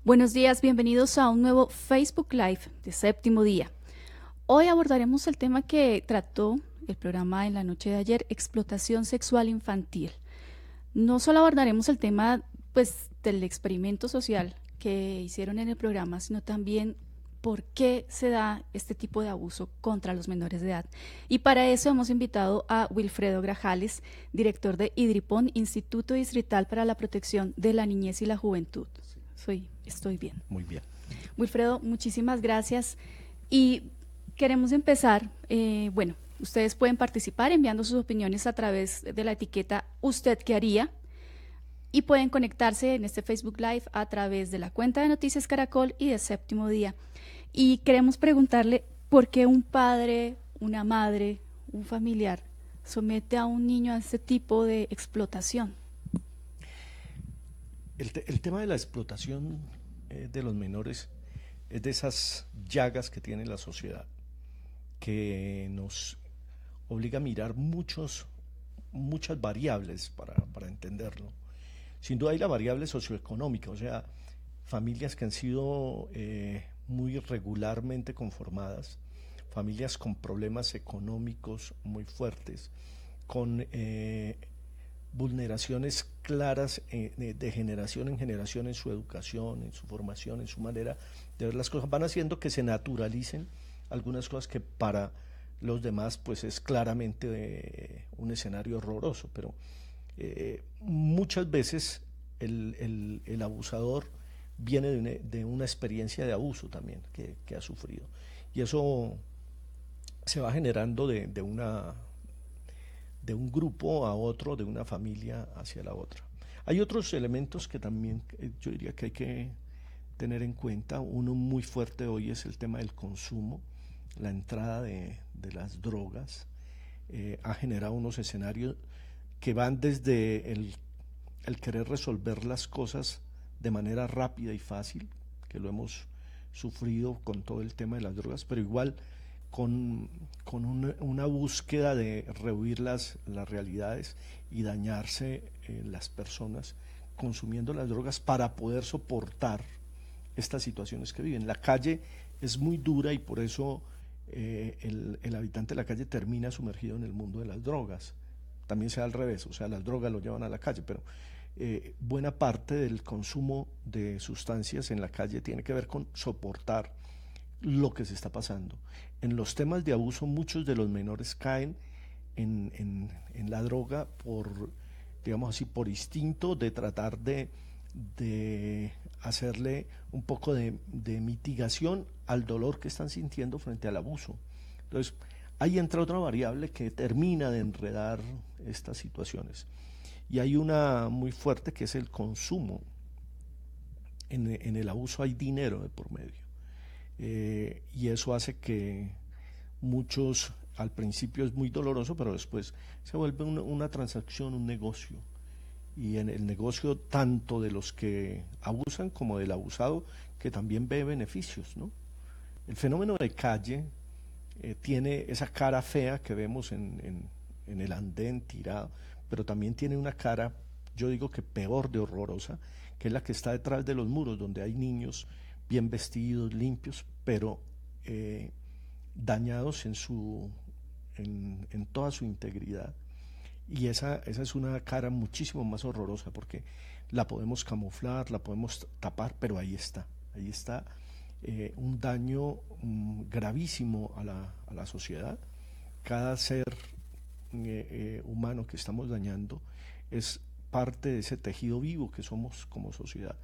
Buenos días, bienvenidos a un nuevo Facebook Live de Séptimo Día. Hoy abordaremos el tema que trató el programa en la noche de ayer, explotación sexual infantil. No solo abordaremos el tema del experimento social que hicieron en el programa, sino también por qué se da este tipo de abuso contra los menores de edad. Y para eso hemos invitado a Wilfredo Grajales, director de IDRIPON, Instituto Distrital para la Protección de la Niñez y la Juventud. Estoy bien. Muy bien. Wilfredo, muchísimas gracias. Y queremos empezar, ustedes pueden participar enviando sus opiniones a través de la etiqueta ¿Usted qué haría? Y pueden conectarse en este Facebook Live a través de la cuenta de Noticias Caracol y de Séptimo Día. Y queremos preguntarle por qué un padre, una madre, un familiar somete a un niño a este tipo de explotación. El tema de la explotación de los menores es de esas llagas que tiene la sociedad, que nos obliga a mirar muchas variables para entenderlo. Sin duda hay la variable socioeconómica, o sea, familias que han sido muy regularmente conformadas, familias con problemas económicos muy fuertes, con vulneraciones claras de generación en generación en su educación, en su formación, en su manera de ver las cosas, van haciendo que se naturalicen algunas cosas que para los demás pues es claramente un escenario horroroso, pero muchas veces el abusador viene de una experiencia de abuso también que ha sufrido, y eso se va generando de un grupo a otro, de una familia hacia la otra. Hay otros elementos que también yo diría que hay que tener en cuenta. Uno muy fuerte hoy es el tema del consumo, la entrada de las drogas. Ha generado unos escenarios que van desde el querer resolver las cosas de manera rápida y fácil, que lo hemos sufrido con todo el tema de las drogas, pero igual con una búsqueda de rehuir las realidades y dañarse las personas consumiendo las drogas para poder soportar estas situaciones que viven. La calle es muy dura y por eso el habitante de la calle termina sumergido en el mundo de las drogas. También se da al revés, o sea, las drogas lo llevan a la calle, pero buena parte del consumo de sustancias en la calle tiene que ver con soportar lo que se está pasando. En los temas de abuso, muchos de los menores caen en la droga por, digamos así, por instinto de tratar de hacerle un poco de mitigación al dolor que están sintiendo frente al abuso. Entonces, ahí entra otra variable que termina de enredar estas situaciones. Y hay una muy fuerte que es el consumo. En el abuso hay dinero de por medio. Y eso hace que muchos, al principio es muy doloroso, pero después se vuelve una transacción, un negocio. Y en el negocio tanto de los que abusan como del abusado, que también ve beneficios, ¿no? El fenómeno de calle tiene esa cara fea que vemos en el andén tirado, pero también tiene una cara, yo digo que peor de horrorosa, que es la que está detrás de los muros, donde hay niños bien vestidos, limpios, pero dañados en toda su integridad. Y esa es una cara muchísimo más horrorosa porque la podemos camuflar, la podemos tapar, pero ahí está un daño gravísimo a la sociedad. Cada ser humano que estamos dañando es parte de ese tejido vivo que somos como sociedad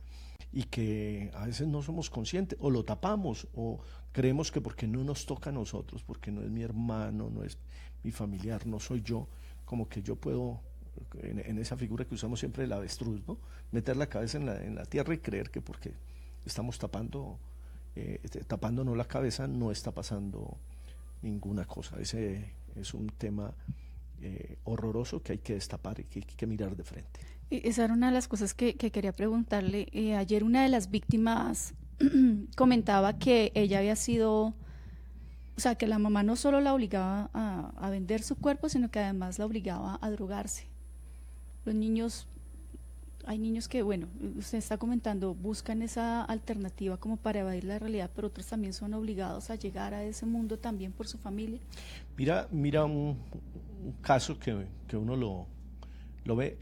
y que a veces no somos conscientes o lo tapamos o creemos que porque no nos toca a nosotros, porque no es mi hermano, no es mi familiar, no soy yo, como que yo puedo, en esa figura que usamos siempre del avestruz, ¿no? Meter la cabeza en la tierra y creer que porque estamos tapándonos la cabeza no está pasando ninguna cosa. Ese es un tema horroroso que hay que destapar y que hay que mirar de frente. Esa era una de las cosas que quería preguntarle. Ayer una de las víctimas comentaba que ella había sido, o sea, que la mamá no solo la obligaba a vender su cuerpo, sino que además la obligaba a drogarse. Los niños hay niños que, bueno, usted está comentando, buscan esa alternativa como para evadir la realidad, pero otros también son obligados a llegar a ese mundo también por su familia. Mira un caso que uno lo ve,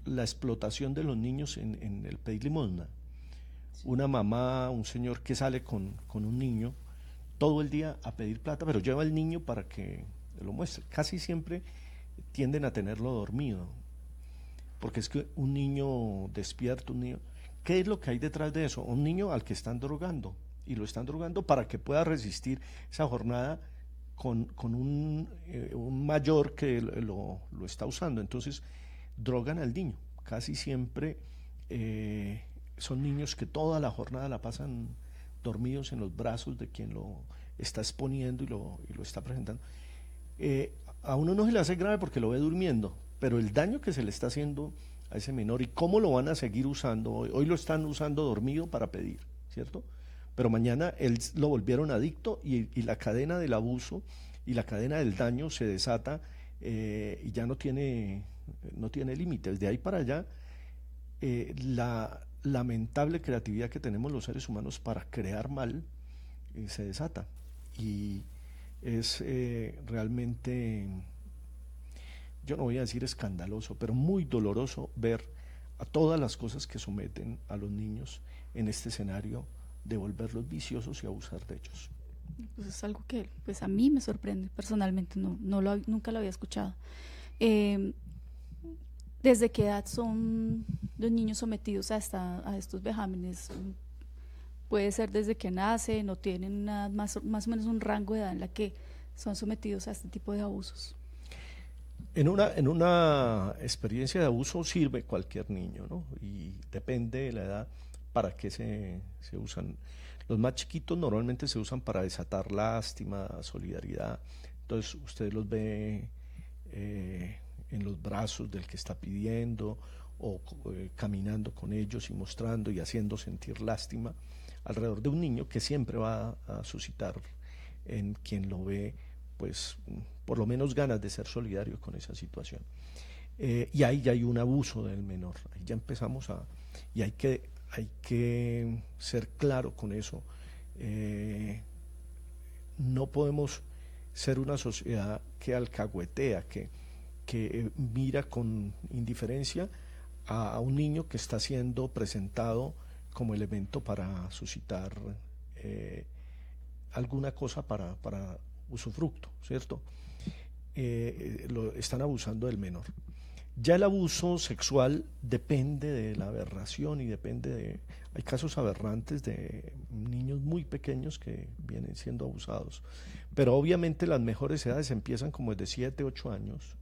la explotación de los niños en el pedir limosna. Una mamá, un señor que sale con un niño todo el día a pedir plata, pero lleva al niño para que lo muestre. Casi siempre tienden a tenerlo dormido, porque es que un niño despierto, un niño, ¿qué es lo que hay detrás de eso? Un niño al que están drogando, y lo están drogando para que pueda resistir esa jornada con un mayor que lo está usando. Entonces drogan al niño. Casi siempre son niños que toda la jornada la pasan dormidos en los brazos de quien lo está exponiendo y lo está presentando. A uno no se le hace grave porque lo ve durmiendo, pero el daño que se le está haciendo a ese menor y cómo lo van a seguir usando, hoy lo están usando dormido para pedir, ¿cierto? Pero mañana él lo volvieron adicto y la cadena del abuso y la cadena del daño se desata y ya no tiene límites. De ahí para allá, la lamentable creatividad que tenemos los seres humanos para crear mal se desata. Y es realmente, yo no voy a decir escandaloso, pero muy doloroso ver a todas las cosas que someten a los niños en este escenario de volverlos viciosos y abusar de ellos. Pues es algo que pues a mí me sorprende personalmente, nunca lo había escuchado. ¿Desde qué edad son los niños sometidos a estos vejámenes? Puede ser desde que nacen, no tienen más o menos un rango de edad en la que son sometidos a este tipo de abusos. En una experiencia de abuso sirve cualquier niño, ¿no? Y depende de la edad para qué se usan. Los más chiquitos normalmente se usan para desatar lástima, solidaridad. Entonces usted los ve en los brazos del que está pidiendo o caminando con ellos y mostrando y haciendo sentir lástima alrededor de un niño que siempre va a suscitar en quien lo ve, pues por lo menos ganas de ser solidario con esa situación. Y ahí ya hay un abuso del menor, ahí ya empezamos y hay que ser claro con eso. No podemos ser una sociedad que alcahuetea, que mira con indiferencia a un niño que está siendo presentado como elemento para suscitar alguna cosa para usufructo, ¿cierto? Lo están abusando del menor. Ya el abuso sexual depende de la aberración y hay casos aberrantes de niños muy pequeños que vienen siendo abusados, pero obviamente las mejores edades empiezan como desde 7, 8 años,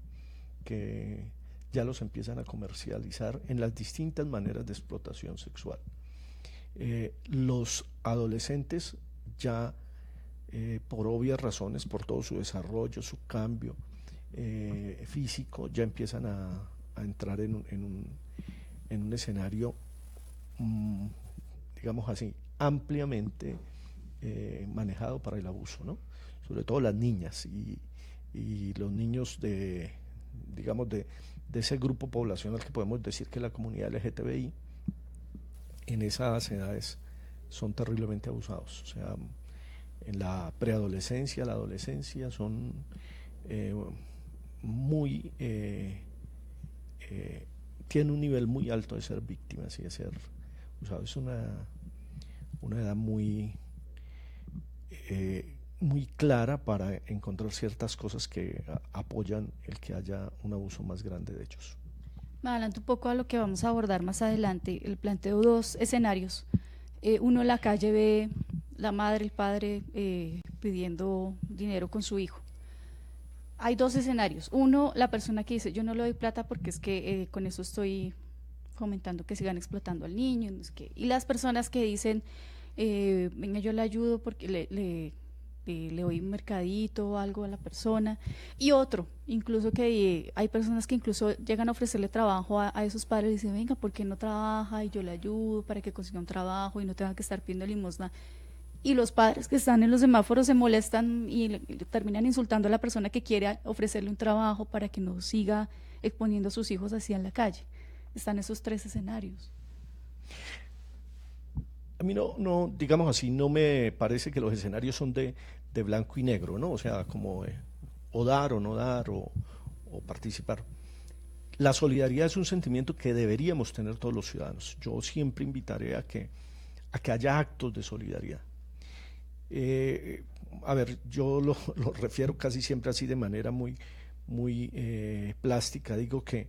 que ya los empiezan a comercializar en las distintas maneras de explotación sexual. Los adolescentes ya, por obvias razones, por todo su desarrollo, su cambio físico, ya empiezan a entrar en un escenario, digamos así, ampliamente manejado para el abuso, ¿no? Sobre todo las niñas y los niños de ese grupo poblacional que podemos decir que la comunidad LGTBI, en esas edades son terriblemente abusados. O sea, en la preadolescencia, la adolescencia son tienen un nivel muy alto de ser víctimas y de ser abusados. Es una edad muy clara para encontrar ciertas cosas que apoyan el que haya un abuso más grande de ellos. Me adelanto un poco a lo que vamos a abordar más adelante. El planteo dos escenarios. Uno en la calle ve la madre, el padre pidiendo dinero con su hijo. Hay dos escenarios. Uno, la persona que dice, yo no le doy plata porque es que con eso estoy fomentando que sigan explotando al niño. No sé qué. Y las personas que dicen, venga, yo le ayudo porque le doy un mercadito o algo a la persona. Y otro, incluso que hay personas que incluso llegan a ofrecerle trabajo a esos padres y dicen, venga, ¿por qué no trabaja? Y yo le ayudo para que consiga un trabajo y no tenga que estar pidiendo limosna. Y los padres que están en los semáforos se molestan y terminan insultando a la persona que quiere ofrecerle un trabajo para que no siga exponiendo a sus hijos así en la calle. están esos tres escenarios. A mí no, digamos así, no me parece que los escenarios son de blanco y negro, ¿no? O sea, como o dar o no dar o participar. La solidaridad es un sentimiento que deberíamos tener todos los ciudadanos. Yo siempre invitaré a que haya actos de solidaridad. A ver, yo lo refiero casi siempre así de manera muy plástica. Digo que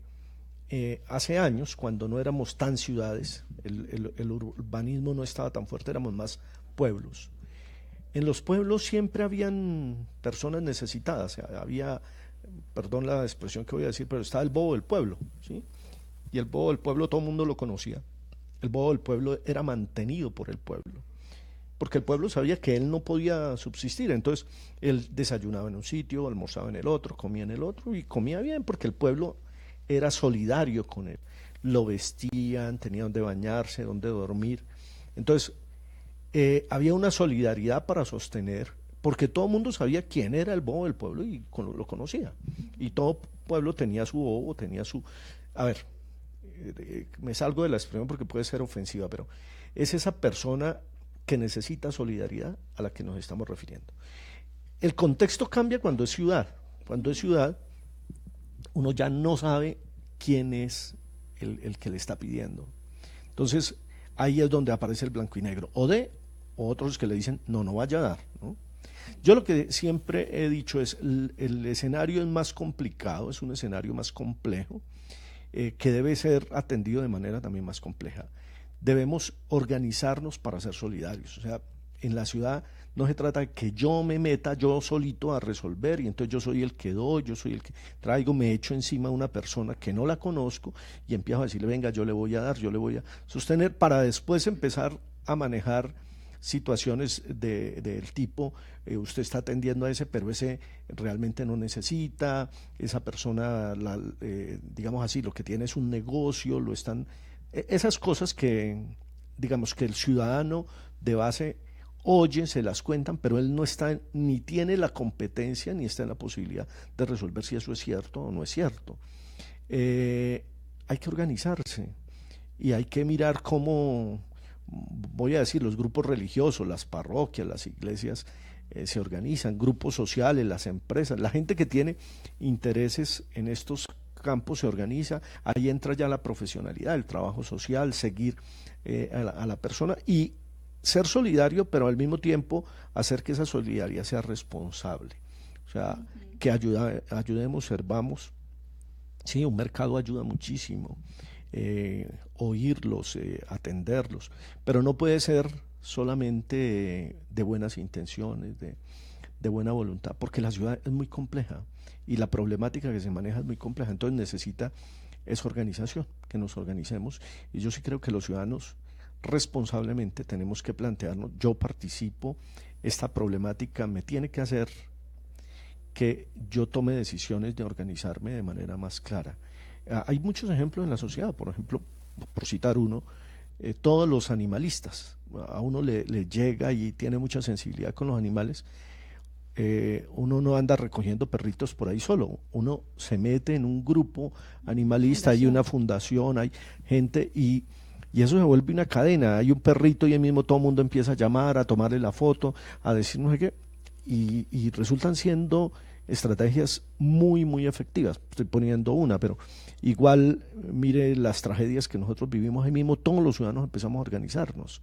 hace años, cuando no éramos tan ciudades, el urbanismo no estaba tan fuerte, éramos más pueblos. En los pueblos siempre habían personas necesitadas, o sea, había, perdón la expresión que voy a decir, pero estaba el bobo del pueblo, ¿sí? Y el bobo del pueblo todo el mundo lo conocía. El bobo del pueblo era mantenido por el pueblo, porque el pueblo sabía que él no podía subsistir, entonces él desayunaba en un sitio, almorzaba en el otro, comía en el otro y comía bien, porque el pueblo era solidario con él, lo vestían, tenía donde bañarse, donde dormir, entonces había una solidaridad para sostener, porque todo el mundo sabía quién era el bobo del pueblo y lo conocía, y todo pueblo tenía su bobo, tenía su... A ver, me salgo de la expresión porque puede ser ofensiva, pero es esa persona que necesita solidaridad a la que nos estamos refiriendo. El contexto cambia cuando es ciudad. Cuando es ciudad, uno ya no sabe quién es el que le está pidiendo. Entonces, ahí es donde aparece el blanco y negro. O otros que le dicen, no vaya a dar, ¿no? Yo lo que siempre he dicho es, el escenario es más complicado, es un escenario más complejo, que debe ser atendido de manera también más compleja. Debemos organizarnos para ser solidarios. O sea, en la ciudad no se trata de que yo me meta yo solito a resolver y entonces yo soy el que doy, yo soy el que traigo, me echo encima a una persona que no la conozco y empiezo a decirle, venga, yo le voy a dar, yo le voy a sostener, para después empezar a manejar situaciones del tipo, usted está atendiendo a ese, pero ese realmente no necesita, esa persona, digamos así, lo que tiene es un negocio, esas cosas que, digamos, que el ciudadano de base oye, se las cuentan, pero él no está, ni tiene la competencia, ni está en la posibilidad de resolver si eso es cierto o no es cierto. Hay que organizarse y hay que mirar cómo, voy a decir, los grupos religiosos, las parroquias, las iglesias se organizan, grupos sociales, las empresas, la gente que tiene intereses en estos campos se organiza, ahí entra ya la profesionalidad, el trabajo social, seguir a la persona y ser solidario, pero al mismo tiempo hacer que esa solidaridad sea responsable, o sea, que ayudemos, servamos. Sí, un mercado ayuda muchísimo, oírlos, atenderlos, pero no puede ser solamente de buenas intenciones, de buena voluntad, porque la ciudad es muy compleja y la problemática que se maneja es muy compleja, entonces necesita esa organización, que nos organicemos, y yo sí creo que los ciudadanos responsablemente tenemos que plantearnos, yo participo, esta problemática me tiene que hacer que yo tome decisiones de organizarme de manera más clara. Hay muchos ejemplos en la sociedad, por ejemplo, por citar uno, todos los animalistas, a uno le llega y tiene mucha sensibilidad con los animales, uno no anda recogiendo perritos por ahí solo, uno se mete en un grupo animalista, hay una fundación, hay gente y eso se vuelve una cadena, hay un perrito y ahí mismo todo el mundo empieza a llamar, a tomarle la foto, a decir no sé qué, y resultan siendo estrategias muy efectivas. Estoy poniendo una, pero igual mire las tragedias que nosotros vivimos ahí mismo, todos los ciudadanos empezamos a organizarnos.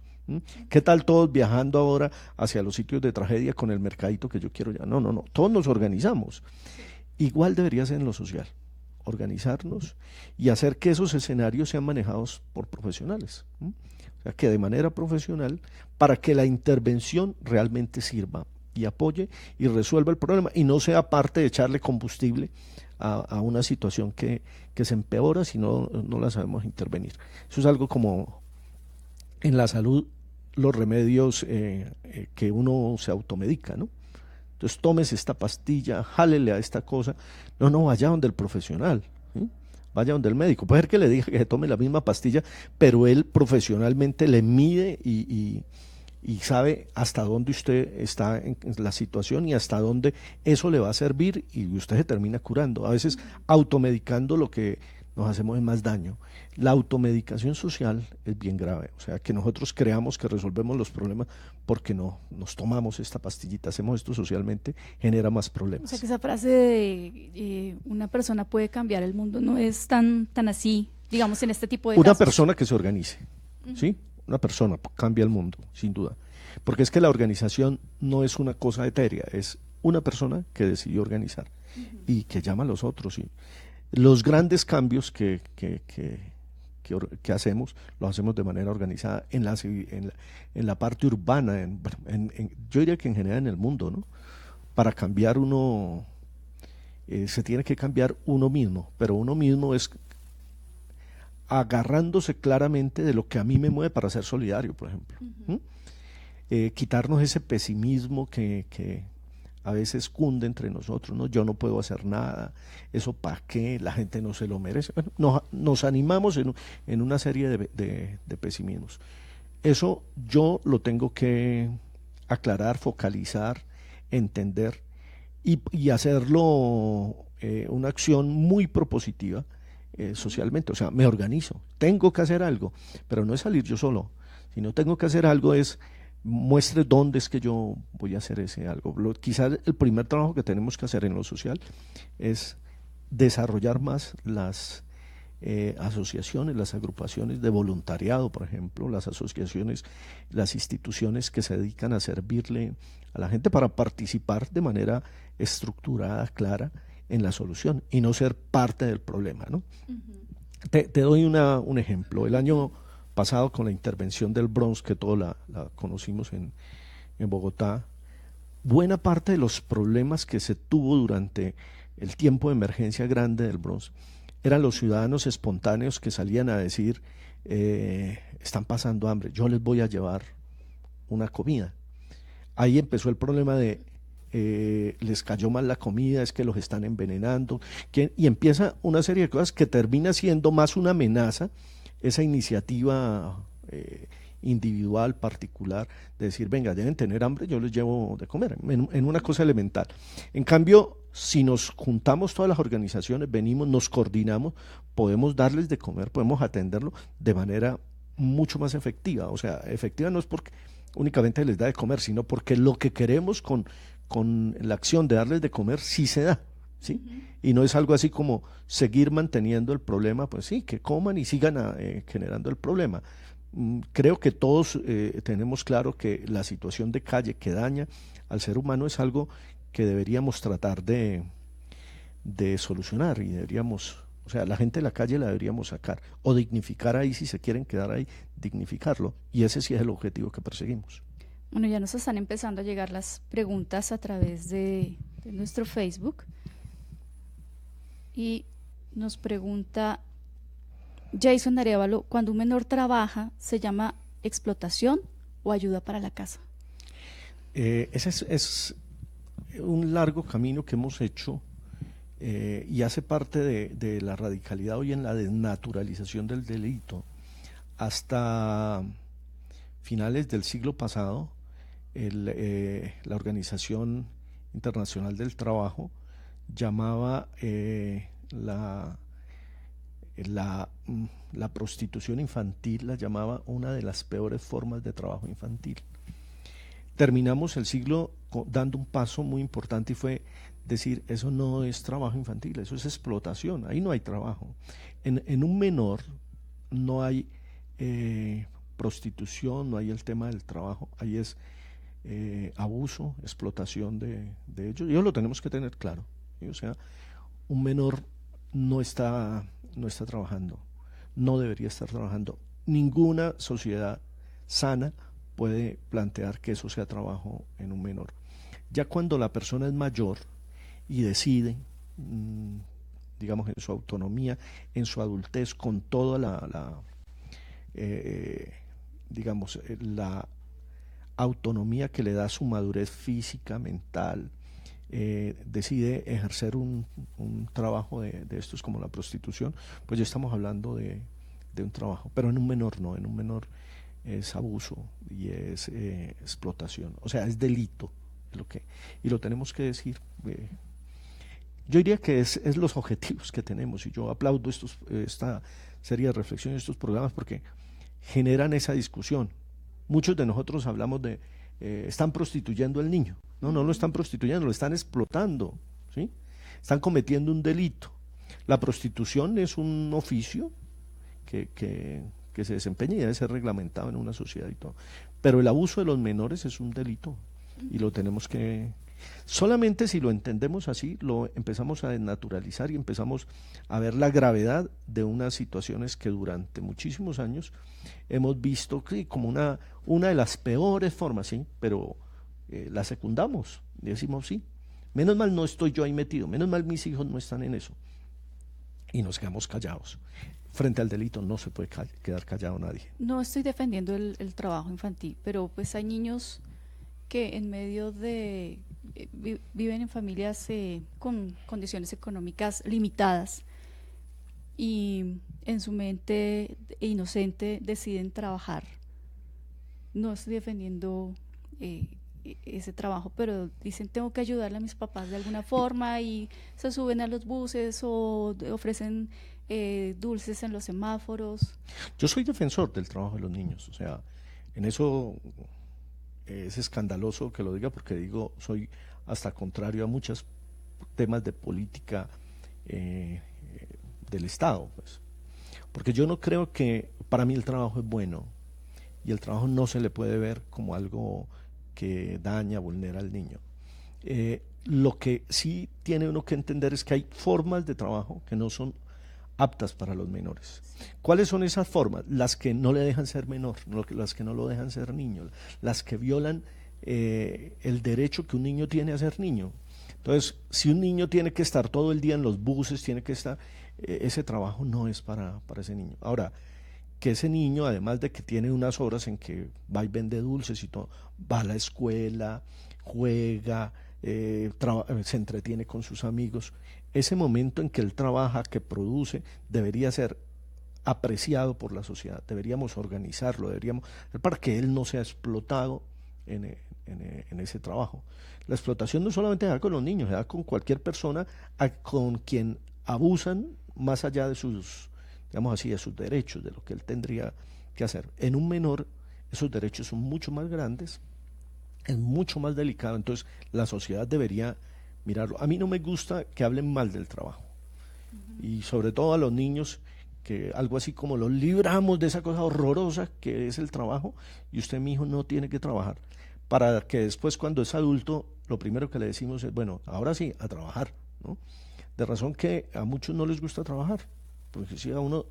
¿Qué tal todos viajando ahora hacia los sitios de tragedia con el mercadito que yo quiero ya? No, todos nos organizamos. Igual debería ser en lo social, organizarnos y hacer que esos escenarios sean manejados por profesionales. O sea, que de manera profesional, para que la intervención realmente sirva y apoye y resuelva el problema y no sea parte de echarle combustible a una situación que se empeora si no la sabemos intervenir. Eso es algo como en la salud, los remedios que uno se automedica, ¿no? Entonces tómese esta pastilla, jálele a esta cosa, no vaya donde el profesional, ¿sí? Vaya donde el médico, puede ser que le diga que se tome la misma pastilla, pero él profesionalmente le mide y sabe hasta dónde usted está en la situación y hasta dónde eso le va a servir y usted se termina curando. A veces automedicando lo que nos hacemos más daño. La automedicación social es bien grave, o sea, que nosotros creamos que resolvemos los problemas porque no nos tomamos esta pastillita, hacemos esto socialmente, genera más problemas. O sea, que esa frase de una persona puede cambiar el mundo no es tan así, digamos, en este tipo de Una casos. persona que se organice, ¿sí? Una persona cambia el mundo, sin duda. Porque es que la organización no es una cosa etérea, es una persona que decidió organizar y que llama a los otros. ¿Sí? Los grandes cambios que hacemos, los hacemos de manera organizada en la parte urbana, yo diría que en general en el mundo, ¿no? Para cambiar uno, se tiene que cambiar uno mismo, pero uno mismo es agarrándose claramente de lo que a mí me mueve para ser solidario, por ejemplo. Quitarnos ese pesimismo que a veces cunde entre nosotros, ¿no? Yo no puedo hacer nada, eso para qué, la gente no se lo merece. Bueno, nos animamos en una serie de pesimismos. Eso yo lo tengo que aclarar, focalizar, entender y hacerlo una acción muy propositiva socialmente. O sea, me organizo, tengo que hacer algo, pero no es salir yo solo. Si no tengo que hacer algo es muestre dónde es que yo voy a hacer ese algo. Quizás el primer trabajo que tenemos que hacer en lo social es desarrollar más las asociaciones, las agrupaciones de voluntariado, por ejemplo, las asociaciones, las instituciones que se dedican a servirle a la gente para participar de manera estructurada, clara en la solución y no ser parte del problema, ¿no? Te doy un ejemplo. El año pasado, con la intervención del Bronx, que todos la conocimos en Bogotá, buena parte de los problemas que se tuvo durante el tiempo de emergencia grande del Bronx eran los ciudadanos espontáneos que salían a decir están pasando hambre, yo les voy a llevar una comida. Ahí empezó el problema de les cayó mal la comida, es que los están envenenando, y empieza una serie de cosas que termina siendo más una amenaza, esa iniciativa individual, particular, de decir, venga, deben tener hambre, yo les llevo de comer, en una cosa elemental. En cambio, si nos juntamos todas las organizaciones, venimos, nos coordinamos, podemos darles de comer, podemos atenderlo de manera mucho más efectiva. O sea, efectiva no es porque únicamente les da de comer, sino porque lo que queremos con la acción de darles de comer sí se da, ¿sí? Y no es algo así como seguir manteniendo el problema, pues sí, que coman y sigan generando el problema. Creo que todos tenemos claro que la situación de calle que daña al ser humano es algo que deberíamos tratar de solucionar y deberíamos, o sea, la gente de la calle la deberíamos sacar o dignificar ahí, si se quieren quedar ahí, dignificarlo, y ese sí es el objetivo que perseguimos. Bueno, ya nos están empezando a llegar las preguntas a través de nuestro Facebook y nos pregunta Jason Arevalo, cuando un menor trabaja, ¿se llama explotación o ayuda para la casa? Ese es un largo camino que hemos hecho y hace parte de la radicalidad hoy en la desnaturalización del delito. Hasta finales del siglo pasado, la Organización Internacional del Trabajo llamaba la prostitución infantil, la llamaba una de las peores formas de trabajo infantil. Terminamos el siglo dando un paso muy importante y fue decir, eso no es trabajo infantil, eso es explotación, ahí no hay trabajo. En un menor no hay prostitución, no hay el tema del trabajo, ahí es abuso, explotación de ellos, y eso lo tenemos que tener claro, ¿sí? O sea, un menor no está trabajando, no debería estar trabajando. Ninguna sociedad sana puede plantear que eso sea trabajo en un menor. Ya cuando la persona es mayor y decide, digamos, en su autonomía, en su adultez, con toda la autonomía que le da su madurez física, mental, decide ejercer un trabajo de estos como la prostitución, pues ya estamos hablando de un trabajo, pero en un menor no, en un menor es abuso y es explotación, o sea, es delito, y lo tenemos que decir. Yo diría que es los objetivos que tenemos, y yo aplaudo esta serie de reflexiones, estos programas, porque generan esa discusión. Muchos de nosotros hablamos de, están prostituyendo al niño. No, no lo están prostituyendo, lo están explotando, ¿sí? Están cometiendo un delito. La prostitución es un oficio que se desempeña y debe ser reglamentado en una sociedad y todo. Pero el abuso de los menores es un delito y lo tenemos que... Solamente si lo entendemos así, lo empezamos a desnaturalizar y empezamos a ver la gravedad de unas situaciones que durante muchísimos años hemos visto como una de las peores formas, ¿sí? Pero la secundamos y decimos sí, menos mal no estoy yo ahí metido, menos mal mis hijos no están en eso, y nos quedamos callados. Frente al delito no se puede quedar callado nadie. No estoy defendiendo el trabajo infantil, pero pues hay niños que en medio de viven en familias con condiciones económicas limitadas y en su mente inocente deciden trabajar. No estoy defendiendo ese trabajo, pero dicen tengo que ayudarle a mis papás de alguna forma y se suben a los buses o ofrecen dulces en los semáforos. Yo soy defensor del trabajo de los niños, o sea, en eso es escandaloso que lo diga porque digo, soy hasta contrario a muchos temas de política del Estado, pues. Porque yo no creo que, para mí el trabajo es bueno y el trabajo no se le puede ver como algo que daña, vulnera al niño. Lo que sí tiene uno que entender es que hay formas de trabajo que no son aptas para los menores. ¿Cuáles son esas formas? Las que no le dejan ser menor, las que no lo dejan ser niño, las que violan el derecho que un niño tiene a ser niño. Entonces, si un niño tiene que estar todo el día en los buses, tiene que estar, ese trabajo no es para ese niño. Ahora, que ese niño, además de que tiene unas horas en que va y vende dulces y todo, va a la escuela, juega, se entretiene con sus amigos, ese momento en que él trabaja, que produce, debería ser apreciado por la sociedad, deberíamos organizarlo, para que él no sea explotado en ese trabajo. La explotación no solamente se da con los niños, se da con cualquier persona con quien abusan más allá de sus, digamos así, de sus derechos, de lo que él tendría que hacer. En un menor esos derechos son mucho más grandes, es mucho más delicado, entonces la sociedad debería mirarlo. A mí no me gusta que hablen mal del trabajo, y sobre todo a los niños, que algo así como los libramos de esa cosa horrorosa que es el trabajo, y usted, mi hijo, no tiene que trabajar, para que después cuando es adulto, lo primero que le decimos es, bueno, ahora sí, a trabajar, ¿no? De razón que a muchos no les gusta trabajar, porque si a uno,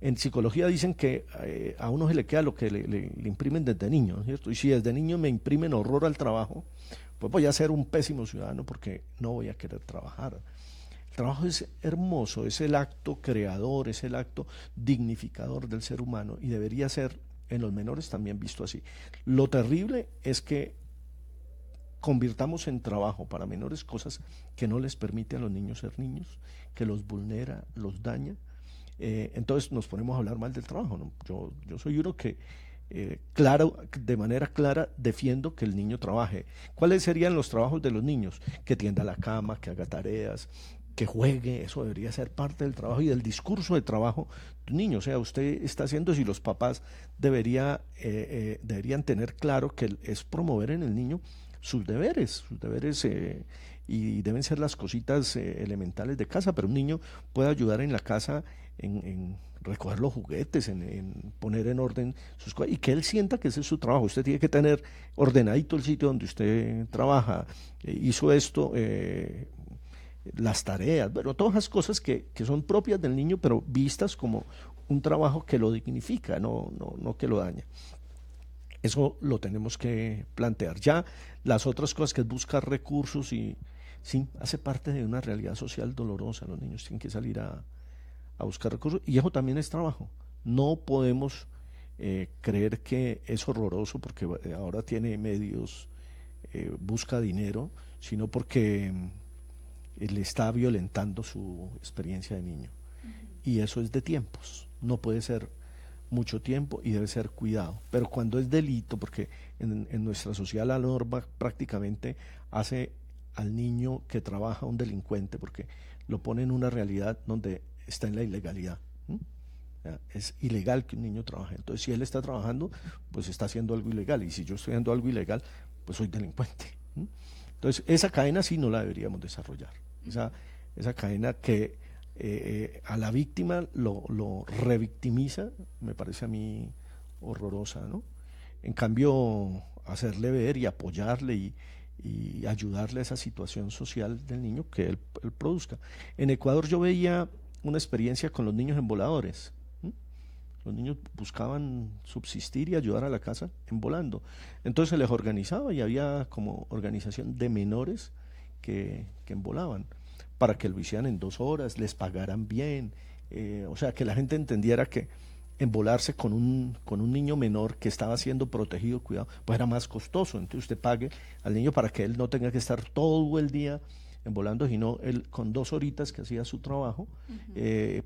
en psicología dicen que a uno se le queda lo que le imprimen desde niño, ¿cierto? Y si desde niño me imprimen horror al trabajo, pues voy a ser un pésimo ciudadano porque no voy a querer trabajar. El trabajo es hermoso, es el acto creador, es el acto dignificador del ser humano y debería ser en los menores también visto así. Lo terrible es que convirtamos en trabajo para menores cosas que no les permite a los niños ser niños, que los vulnera, los daña. Entonces nos ponemos a hablar mal del trabajo, ¿no? Yo soy uno que claro, de manera clara defiendo que el niño trabaje. ¿Cuáles serían los trabajos de los niños? Que tienda la cama, que haga tareas, que juegue, eso debería ser parte del trabajo y del discurso de trabajo de un niño. O sea, usted está haciendo, si los papás deberían tener claro que es promover en el niño sus deberes y deben ser las cositas elementales de casa, pero un niño puede ayudar en la casa en recoger los juguetes, en poner en orden sus cosas, y que él sienta que ese es su trabajo. Usted tiene que tener ordenadito el sitio donde usted trabaja, hizo esto, las tareas, bueno, todas las cosas que son propias del niño, pero vistas como un trabajo que lo dignifica, no que lo daña. Eso lo tenemos que plantear. Ya las otras cosas, que es buscar recursos, y sí, hace parte de una realidad social dolorosa. Los niños tienen que salir a buscar recursos, y eso también es trabajo. No podemos creer que es horroroso porque ahora tiene medios, busca dinero, sino porque le está violentando su experiencia de niño. Y eso es de tiempos, no puede ser mucho tiempo y debe ser cuidado. Pero cuando es delito, porque en nuestra sociedad la norma prácticamente hace al niño que trabaja un delincuente, porque lo pone en una realidad donde está en la ilegalidad. Es ilegal que un niño trabaje. Entonces, si él está trabajando, pues está haciendo algo ilegal. Y si yo estoy haciendo algo ilegal, pues soy delincuente. Entonces, esa cadena sí no la deberíamos desarrollar. Esa cadena que a la víctima lo revictimiza, me parece a mí horrorosa, ¿no? En cambio, hacerle ver y apoyarle y ayudarle a esa situación social del niño que él produzca. En Ecuador yo veía una experiencia con los niños emboladores. Los niños buscaban subsistir y ayudar a la casa embolando. Entonces se les organizaba y había como organización de menores que embolaban para que lo hicieran en 2 horas, les pagaran bien. O sea, que la gente entendiera que embolarse con un niño menor que estaba siendo protegido, cuidado, pues era más costoso. Entonces usted pague al niño para que él no tenga que estar todo el día embolando, sino él con 2 horitas que hacía su trabajo,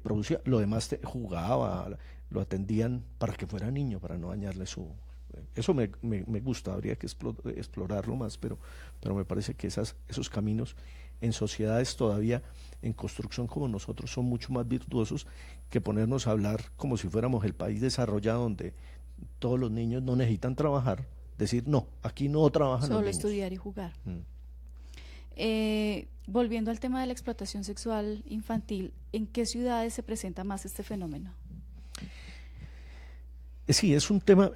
producía, lo demás jugaba, lo atendían para que fuera niño, para no dañarle su... Eso me gusta, habría que explorarlo más, pero me parece que esos caminos en sociedades todavía en construcción como nosotros son mucho más virtuosos que ponernos a hablar como si fuéramos el país desarrollado donde todos los niños no necesitan trabajar, decir no, aquí no trabajan los niños. Solo estudiar y jugar. Volviendo al tema de la explotación sexual infantil, ¿en qué ciudades se presenta más este fenómeno? Sí, es un tema,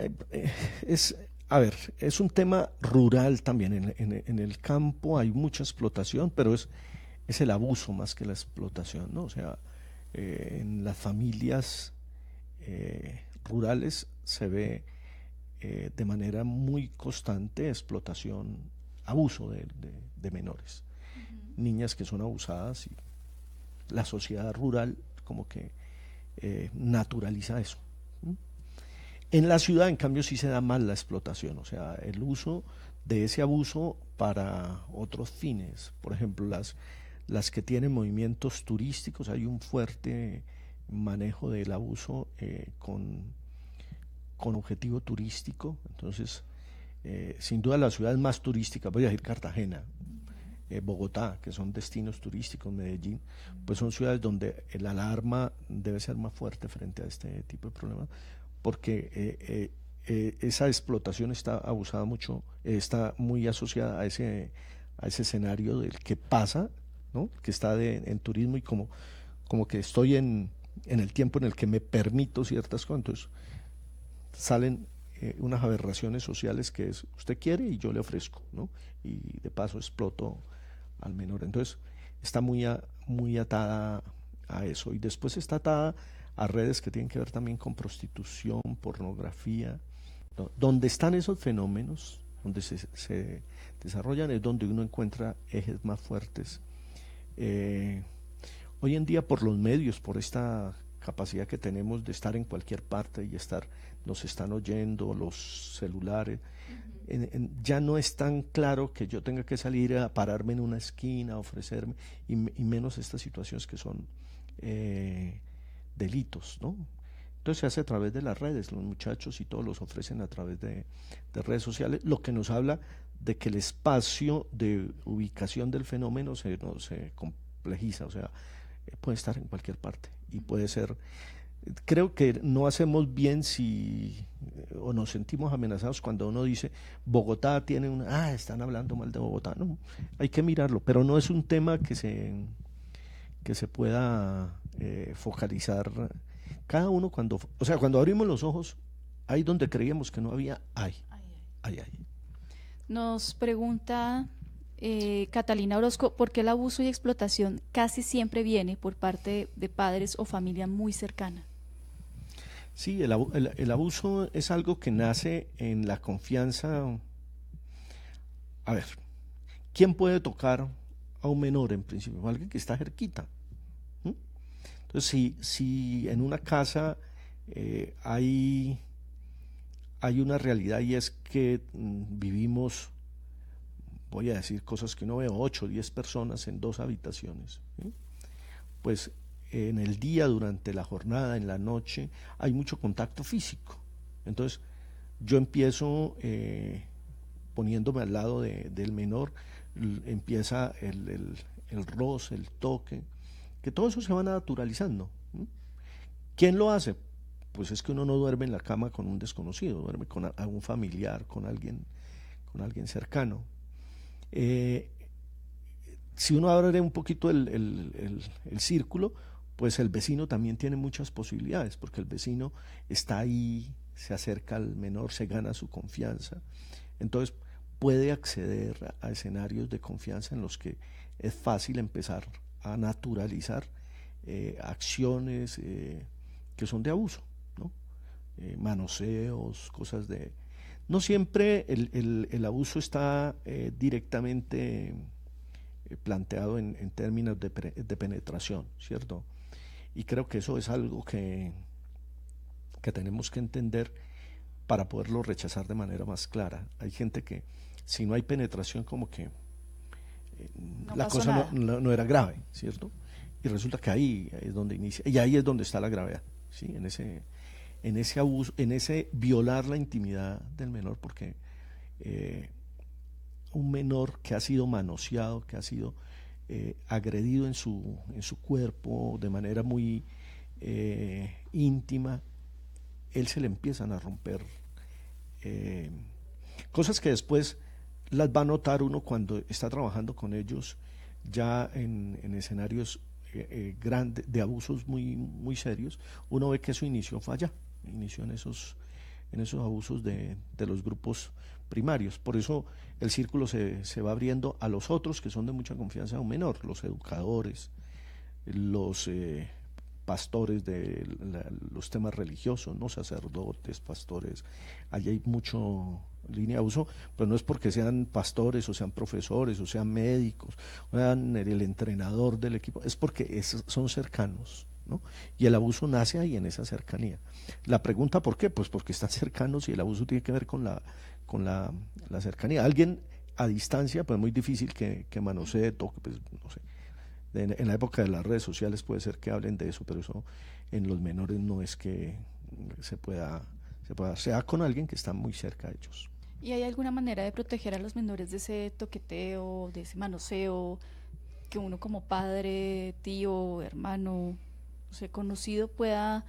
es un tema rural también. En el campo hay mucha explotación, pero es el abuso más que la explotación, ¿no? O sea, en las familias rurales se ve de manera muy constante explotación, abuso de menores, niñas que son abusadas, y la sociedad rural como que naturaliza eso. En la ciudad, en cambio, sí se da más la explotación, o sea, el uso de ese abuso para otros fines. Por ejemplo, las que tienen movimientos turísticos, hay un fuerte manejo del abuso con objetivo turístico. Entonces, sin duda la ciudad más turística, voy a decir Cartagena, Bogotá, que son destinos turísticos, Medellín, pues son ciudades donde el alarma debe ser más fuerte frente a este tipo de problemas, porque esa explotación está abusada mucho, está muy asociada a ese escenario del que pasa, ¿no? Que está en turismo, y como que estoy en el tiempo en el que me permito ciertas cosas. Entonces salen unas aberraciones sociales que es usted quiere y yo le ofrezco, ¿no? Y de paso exploto al menor. Entonces está muy atada a eso, y después está atada a redes que tienen que ver también con prostitución, pornografía. Donde están esos fenómenos, donde se desarrollan, es donde uno encuentra ejes más fuertes. Hoy en día, por los medios, por esta capacidad que tenemos de estar en cualquier parte y nos están oyendo, los celulares, ya no es tan claro que yo tenga que salir a pararme en una esquina, a ofrecerme, y menos estas situaciones que son delitos, ¿no? Entonces se hace a través de las redes, los muchachos y todos los ofrecen a través de redes sociales, lo que nos habla de que el espacio de ubicación del fenómeno se complejiza, o sea, puede estar en cualquier parte y puede ser. Creo que no hacemos bien o nos sentimos amenazados cuando uno dice Bogotá tiene están hablando mal de Bogotá. No, hay que mirarlo, pero no es un tema que se pueda focalizar. Cada uno cuando abrimos los ojos, ahí donde creíamos que no había, hay. Nos pregunta Catalina Orozco, ¿por qué el abuso y explotación casi siempre viene por parte de padres o familia muy cercana? Sí, el abuso es algo que nace en la confianza. A ver, ¿quién puede tocar a un menor en principio? Alguien que está cerquita. Entonces, si en una casa hay una realidad, y es que vivimos, voy a decir cosas que no veo, 8 o 10 personas en 2 habitaciones, ¿sí? Pues en el día, durante la jornada, en la noche, hay mucho contacto físico. Entonces yo empiezo poniéndome al lado del menor, empieza el roce, el toque, que todo eso se va naturalizando. ¿Quién lo hace? Pues es que uno no duerme en la cama con un desconocido, duerme con algún familiar, con alguien cercano. Si uno abre un poquito el círculo, pues el vecino también tiene muchas posibilidades, porque el vecino está ahí, se acerca al menor, se gana su confianza, entonces puede acceder a escenarios de confianza en los que es fácil empezar a naturalizar acciones que son de abuso, ¿no? Manoseos, cosas de... No siempre el abuso está directamente planteado en términos de penetración, ¿cierto? Y creo que eso es algo que tenemos que entender para poderlo rechazar de manera más clara. Hay gente que si no hay penetración como que la cosa no era grave, ¿cierto? Y resulta que ahí es donde inicia, y ahí es donde está la gravedad, ¿sí? En ese abuso, en ese violar la intimidad del menor, porque un menor que ha sido manoseado, que ha sido agredido en su cuerpo de manera muy íntima, él se le empiezan a romper cosas que después las va a notar uno cuando está trabajando con ellos ya en escenarios grandes de abusos muy serios. Uno ve que eso inició en esos abusos de los grupos primarios. Por eso el círculo se va abriendo a los otros que son de mucha confianza a un menor, los educadores, los pastores de los temas religiosos, no sacerdotes, pastores. Allí hay mucho línea de abuso, pero no es porque sean pastores o sean profesores o sean médicos o sean el entrenador del equipo, es porque son cercanos, ¿no? Y el abuso nace ahí en esa cercanía. La pregunta ¿por qué? Pues porque están cercanos y el abuso tiene que ver con la cercanía. Alguien a distancia, pues muy difícil que manosee, toque, pues no sé. En la época de las redes sociales puede ser que hablen de eso, pero eso en los menores no es que se pueda sea con alguien que está muy cerca de ellos. ¿Y hay alguna manera de proteger a los menores de ese toqueteo, de ese manoseo, que uno como padre, tío, hermano, no sé, conocido pueda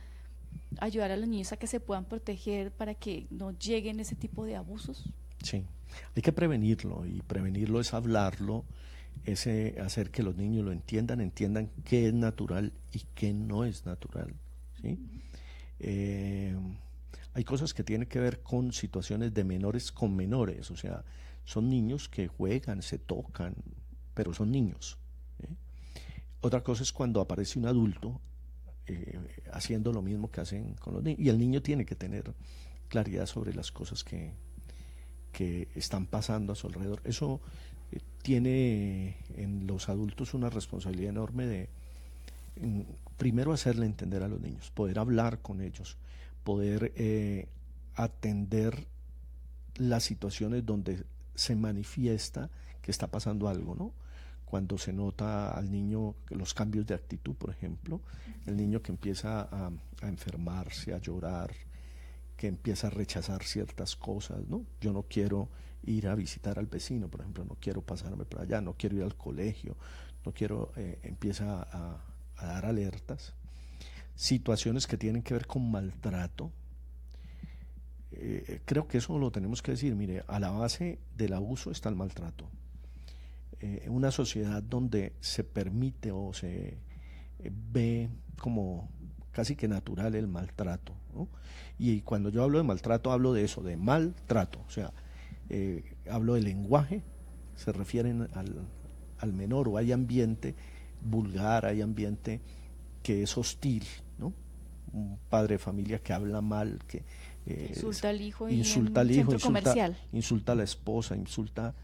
ayudar a los niños a que se puedan proteger para que no lleguen ese tipo de abusos? Sí, hay que prevenirlo, y prevenirlo es hablarlo, es hacer que los niños lo entiendan qué es natural y qué no es natural, ¿sí? Hay cosas que tienen que ver con situaciones de menores con menores, o sea, son niños que juegan, se tocan, pero son niños, ¿sí? Otra cosa es cuando aparece un adulto haciendo lo mismo que hacen con los niños, y el niño tiene que tener claridad sobre las cosas que están pasando a su alrededor. Eso tiene en los adultos una responsabilidad enorme de primero hacerle entender a los niños, poder hablar con ellos, poder atender las situaciones donde se manifiesta que está pasando algo, ¿no? Cuando se nota al niño los cambios de actitud, por ejemplo, el niño que empieza a enfermarse, a llorar, que empieza a rechazar ciertas cosas, ¿no? Yo no quiero ir a visitar al vecino, por ejemplo, no quiero pasarme por allá, no quiero ir al colegio, no quiero, empieza a dar alertas. Situaciones que tienen que ver con maltrato. Creo que eso lo tenemos que decir, mire, a la base del abuso está el maltrato. Una sociedad donde se permite o se ve como casi que natural el maltrato, ¿no? Y cuando yo hablo de maltrato, hablo de eso, de maltrato, o sea, hablo de lenguaje, se refieren al menor, o hay ambiente vulgar, hay ambiente que es hostil, ¿no? Un padre de familia que habla mal, que insulta al hijo, insulta al hijo, insulta a la esposa, insulta.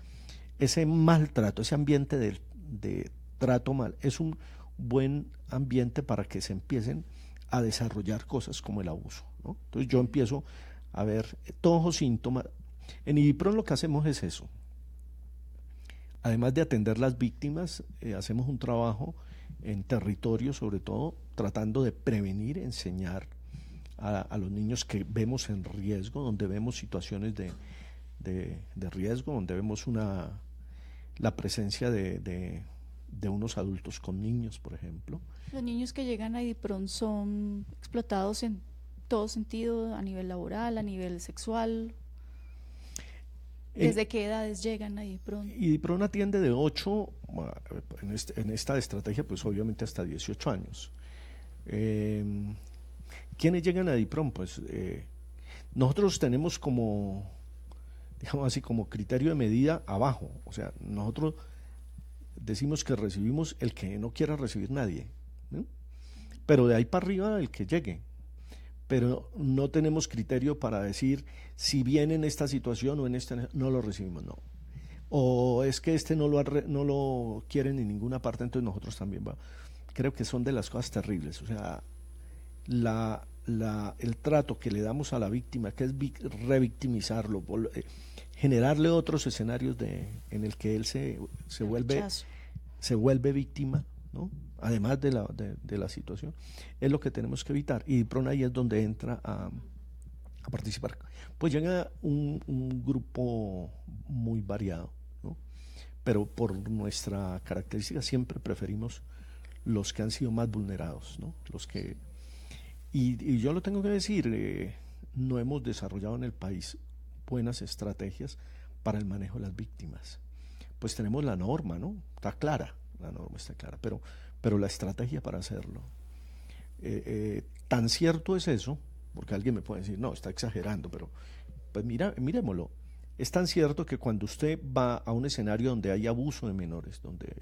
Ese maltrato, ese ambiente de trato mal, es un buen ambiente para que se empiecen a desarrollar cosas como el abuso, ¿no? Entonces yo empiezo a ver todos los síntomas. En IBIPRON lo que hacemos es eso. Además de atender las víctimas, hacemos un trabajo en territorio, sobre todo tratando de prevenir, enseñar a los niños que vemos en riesgo, donde vemos situaciones de riesgo, donde vemos la presencia de unos adultos con niños, por ejemplo. Los niños que llegan a IDIPRON son explotados en todo sentido, a nivel laboral, a nivel sexual. ¿Desde qué edades llegan a IDIPRON? IDIPRON atiende de 8, en esta estrategia, pues obviamente hasta 18 años. ¿Quiénes llegan a IDIPRON? Pues nosotros tenemos como, digamos así, como criterio de medida abajo. O sea, nosotros decimos que recibimos el que no quiera recibir nadie, ¿no? Pero de ahí para arriba el que llegue. Pero no tenemos criterio para decir si viene en esta situación o en esta, no lo recibimos, no. O es que no lo quieren en ninguna parte, entonces nosotros también creo que son de las cosas terribles. O sea, el trato que le damos a la víctima, que es revictimizarlo, generarle otros escenarios en el que él se vuelve víctima, ¿no? Además de la situación, es lo que tenemos que evitar. Y IDIPRON ahí es donde entra a participar. Pues llega un grupo muy variado, ¿no? Pero por nuestra característica siempre preferimos los que han sido más vulnerados, ¿no? Y yo lo tengo que decir, no hemos desarrollado en el país buenas estrategias para el manejo de las víctimas. Pues tenemos la norma, ¿no? Está clara, la norma está clara, pero la estrategia para hacerlo. Tan cierto es eso, porque alguien me puede decir, no, está exagerando, pero pues miremoslo. Es tan cierto que cuando usted va a un escenario donde hay abuso de menores, donde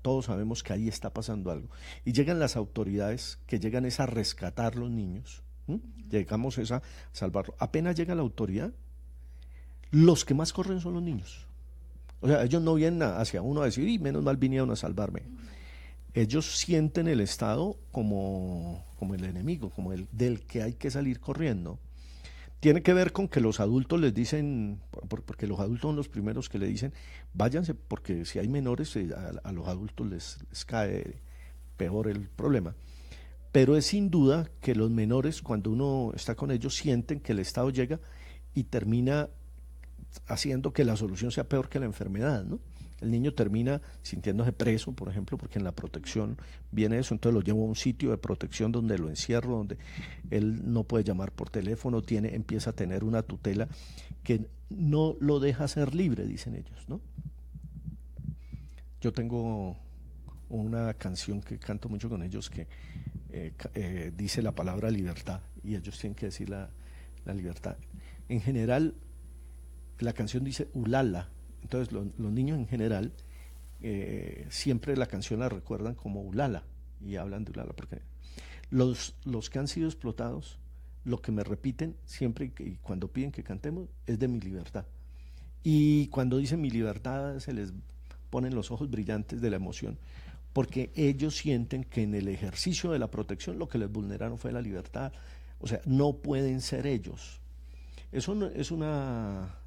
todos sabemos que ahí está pasando algo, y llegan las autoridades, que llegan es a rescatar los niños, llegamos es a salvarlo. Apenas llega la autoridad, los que más corren son los niños. O sea, ellos no vienen hacia uno a decir, y menos mal vinieron a salvarme. Ellos sienten el Estado como el enemigo, como del que hay que salir corriendo. Tiene que ver con que los adultos les dicen, porque los adultos son los primeros que le dicen, váyanse, porque si hay menores, a los adultos les cae peor el problema. Pero es sin duda que los menores, cuando uno está con ellos, sienten que el Estado llega y termina haciendo que la solución sea peor que la enfermedad, ¿no? El niño termina sintiéndose preso, por ejemplo, porque en la protección viene eso, entonces lo llevo a un sitio de protección donde lo encierro, donde él no puede llamar por teléfono, empieza a tener una tutela que no lo deja ser libre, dicen ellos, ¿no? Yo tengo una canción que canto mucho con ellos que dice la palabra libertad, y ellos tienen que decir la libertad. En general, la canción dice ulala, entonces los niños en general siempre la canción la recuerdan como ulala y hablan de ulala, porque los que han sido explotados, lo que me repiten siempre y cuando piden que cantemos es de mi libertad, y cuando dicen mi libertad se les ponen los ojos brillantes de la emoción, porque ellos sienten que en el ejercicio de la protección lo que les vulneraron fue la libertad. O sea, no pueden ser ellos. Eso es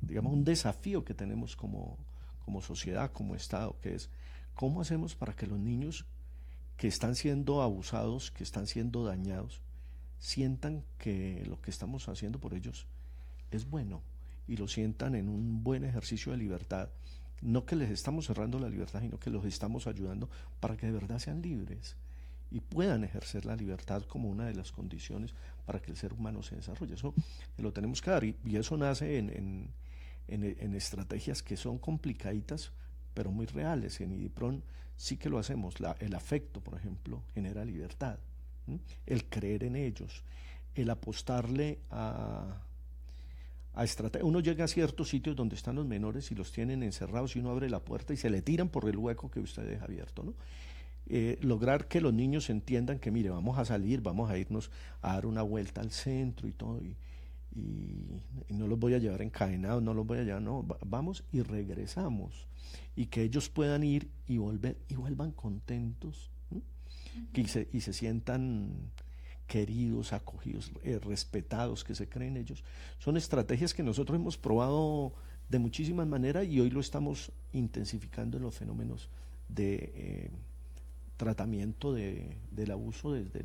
digamos, un desafío que tenemos como sociedad, como Estado, que es cómo hacemos para que los niños que están siendo abusados, que están siendo dañados, sientan que lo que estamos haciendo por ellos es bueno y lo sientan en un buen ejercicio de libertad. No que les estamos cerrando la libertad, sino que los estamos ayudando para que de verdad sean libres y puedan ejercer la libertad como una de las condiciones para que el ser humano se desarrolle. Eso lo tenemos que dar, y eso nace en estrategias que son complicaditas, pero muy reales. En IDIPRON sí que lo hacemos. El afecto, por ejemplo, genera libertad. El creer en ellos, el apostarle a estrategia. Uno llega a ciertos sitios donde están los menores y los tienen encerrados, y uno abre la puerta y se le tiran por el hueco que usted deja abierto, ¿no? Lograr que los niños entiendan que, mire, vamos a salir, vamos a irnos a dar una vuelta al centro y todo, y no los voy a llevar encadenados, no los voy a llevar, no, vamos y regresamos, y que ellos puedan ir y volver y vuelvan contentos, y se sientan queridos, acogidos, respetados, que se creen ellos. Son estrategias que nosotros hemos probado de muchísimas maneras, y hoy lo estamos intensificando en los fenómenos de tratamiento del abuso desde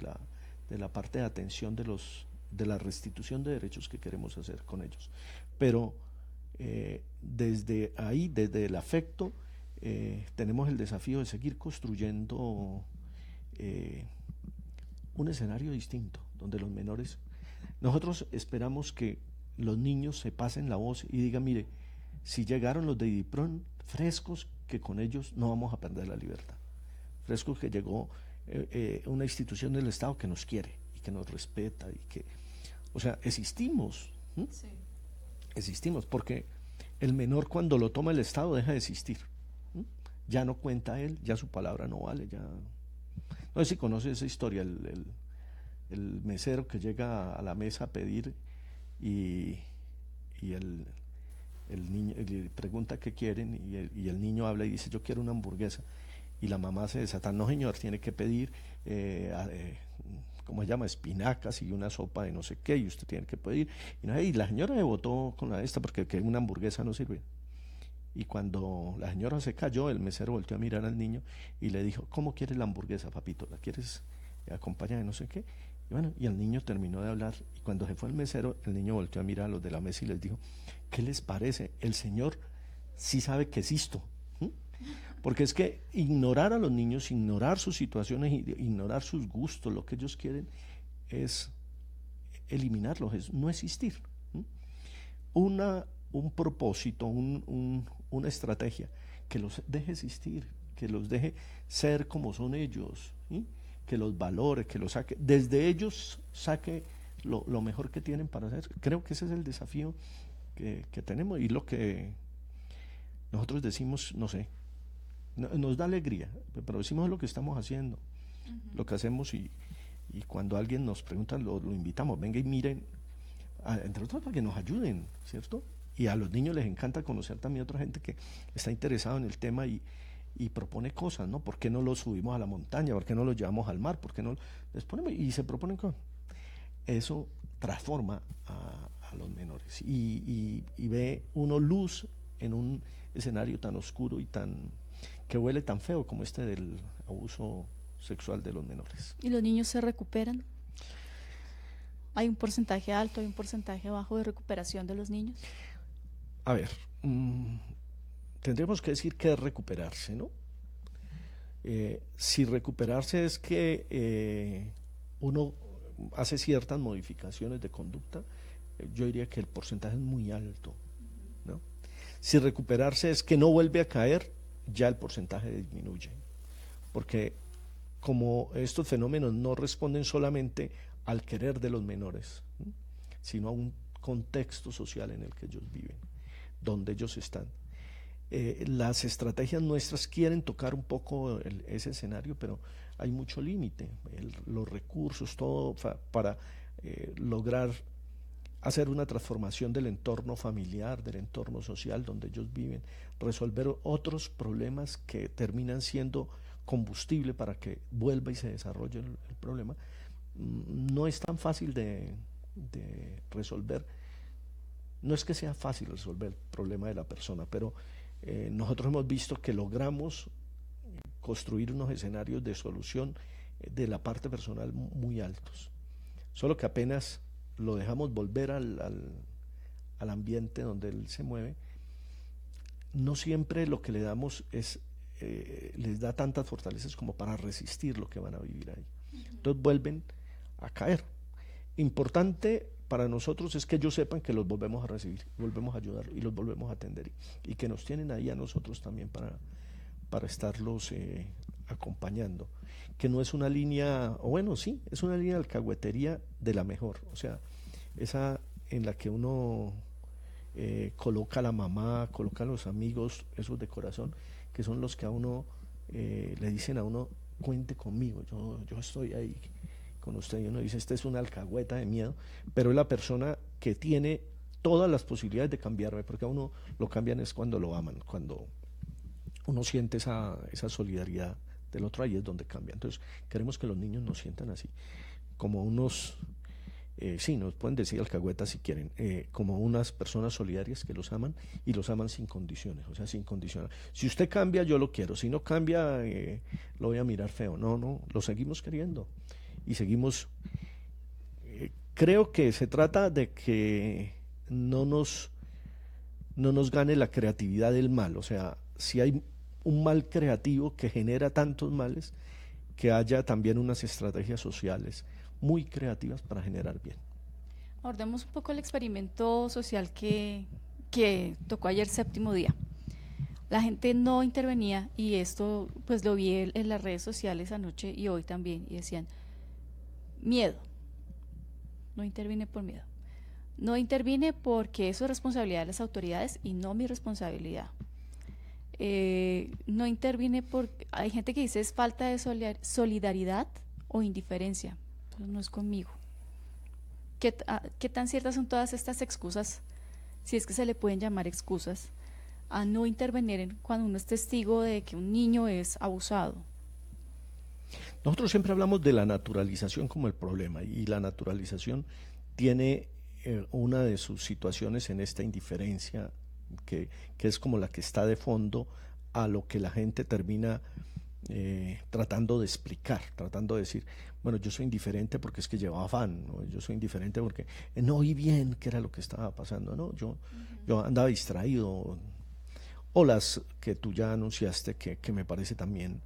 la parte de atención de la restitución de derechos que queremos hacer con ellos. Pero Desde ahí, desde el afecto, tenemos el desafío de seguir construyendo un escenario distinto, donde los menores, nosotros esperamos que los niños se pasen la voz y digan, mire, si llegaron los de IDIPRON, frescos, que con ellos no vamos a perder la libertad, frescos que llegó una institución del Estado que nos quiere y que nos respeta y que, o sea, existimos, sí. Existimos, porque el menor cuando lo toma el Estado deja de existir, ya no cuenta él, ya su palabra no vale, ya. No sé si conoces esa historia, el mesero que llega a la mesa a pedir y el niño le pregunta qué quieren y el niño habla y dice yo quiero una hamburguesa y la mamá se desata, no señor, tiene que pedir ¿cómo se llama? Espinacas y una sopa de no sé qué y usted tiene que pedir y la señora se botó con la esta porque que una hamburguesa no sirve. Y cuando la señora se cayó, el mesero volteó a mirar al niño y le dijo, ¿cómo quieres la hamburguesa, papito? ¿La quieres acompañada de no sé qué? Y bueno, y el niño terminó de hablar y cuando se fue el mesero, el niño volteó a mirar a los de la mesa y les dijo, ¿qué les parece? El señor sí sabe que existo. Porque es que ignorar a los niños, ignorar sus situaciones, ignorar sus gustos, lo que ellos quieren, es eliminarlos, es no existir. Un propósito, una estrategia que los deje existir, que los deje ser como son ellos, ¿sí? Que los valore, que los saque, desde ellos saque lo mejor que tienen para hacer. Creo que ese es el desafío que tenemos y lo que nosotros decimos, no sé, nos da alegría, pero decimos lo que estamos haciendo, lo que hacemos y cuando alguien nos pregunta lo invitamos, venga y miren, entre otras para que nos ayuden, ¿cierto? Y a los niños les encanta conocer también a otra gente que está interesada en el tema y propone cosas, ¿no? ¿Por qué no los subimos a la montaña? ¿Por qué no los llevamos al mar? ¿Por qué no les ponemos? Y se proponen cosas. Eso transforma a los menores y ve uno luz en un escenario tan oscuro y que huele tan feo como este del abuso sexual de los menores. ¿Y los niños se recuperan? ¿Hay un porcentaje alto, hay un porcentaje bajo de recuperación de los niños? A ver, tendríamos que decir que es recuperarse, ¿no? Si recuperarse es que uno hace ciertas modificaciones de conducta, yo diría que el porcentaje es muy alto, ¿no? Si recuperarse es que no vuelve a caer, ya el porcentaje disminuye, porque como estos fenómenos no responden solamente al querer de los menores, ¿sí? Sino a un contexto social en el que ellos viven, donde ellos están. Las estrategias nuestras quieren tocar un poco ese escenario, pero hay mucho límite, los recursos, todo para lograr hacer una transformación del entorno familiar, del entorno social donde ellos viven, resolver otros problemas que terminan siendo combustible para que vuelva y se desarrolle el problema, no es tan fácil de resolver. No es que sea fácil resolver el problema de la persona, pero nosotros hemos visto que logramos construir unos escenarios de solución de la parte personal muy altos, solo que apenas lo dejamos volver al ambiente donde él se mueve, no siempre lo que le damos les da tantas fortalezas como para resistir lo que van a vivir ahí. Entonces vuelven a caer. Importante para nosotros es que ellos sepan que los volvemos a recibir, volvemos a ayudar y los volvemos a atender y que nos tienen ahí a nosotros también para estarlos acompañando, que no es una línea, o bueno, sí, es una línea de alcahuetería de la mejor, o sea, esa en la que uno coloca a la mamá, coloca a los amigos, esos de corazón, que son los que a uno le dicen a uno, cuente conmigo, yo estoy ahí con usted, y uno dice, esta es una alcahueta de miedo, pero es la persona que tiene todas las posibilidades de cambiarme, porque a uno lo cambian es cuando lo aman, cuando uno siente esa solidaridad del otro, ahí es donde cambia. Entonces queremos que los niños nos sientan así, como unos, sí, nos pueden decir alcahuetas si quieren, como unas personas solidarias que los aman y los aman sin condiciones, o sea, sin condicionar. Si usted cambia, yo lo quiero, si no cambia, lo voy a mirar feo. No, lo seguimos queriendo y seguimos. Creo que se trata de que no nos no nos gane la creatividad del mal. O sea, si hay un mal creativo que genera tantos males, que haya también unas estrategias sociales muy creativas para generar bien. Abordemos un poco el experimento social que tocó ayer séptimo día. La gente no intervenía y esto pues lo vi en las redes sociales anoche y hoy también y decían, miedo, no intervine por miedo, no intervine porque eso es responsabilidad de las autoridades y no mi responsabilidad. No intervine porque hay gente que dice es falta de solidaridad o indiferencia, entonces no es conmigo. ¿Qué tan ciertas son todas estas excusas, si es que se le pueden llamar excusas, a no intervenir cuando uno es testigo de que un niño es abusado? Nosotros siempre hablamos de la naturalización como el problema, y la naturalización tiene una de sus situaciones en esta indiferencia que es como la que está de fondo a lo que la gente termina tratando de explicar, tratando de decir, bueno, yo soy indiferente porque es que llevaba afán, ¿no? Yo soy indiferente porque no oí bien qué era lo que estaba pasando, ¿no? Yo andaba distraído, o las que tú ya anunciaste que me parece también,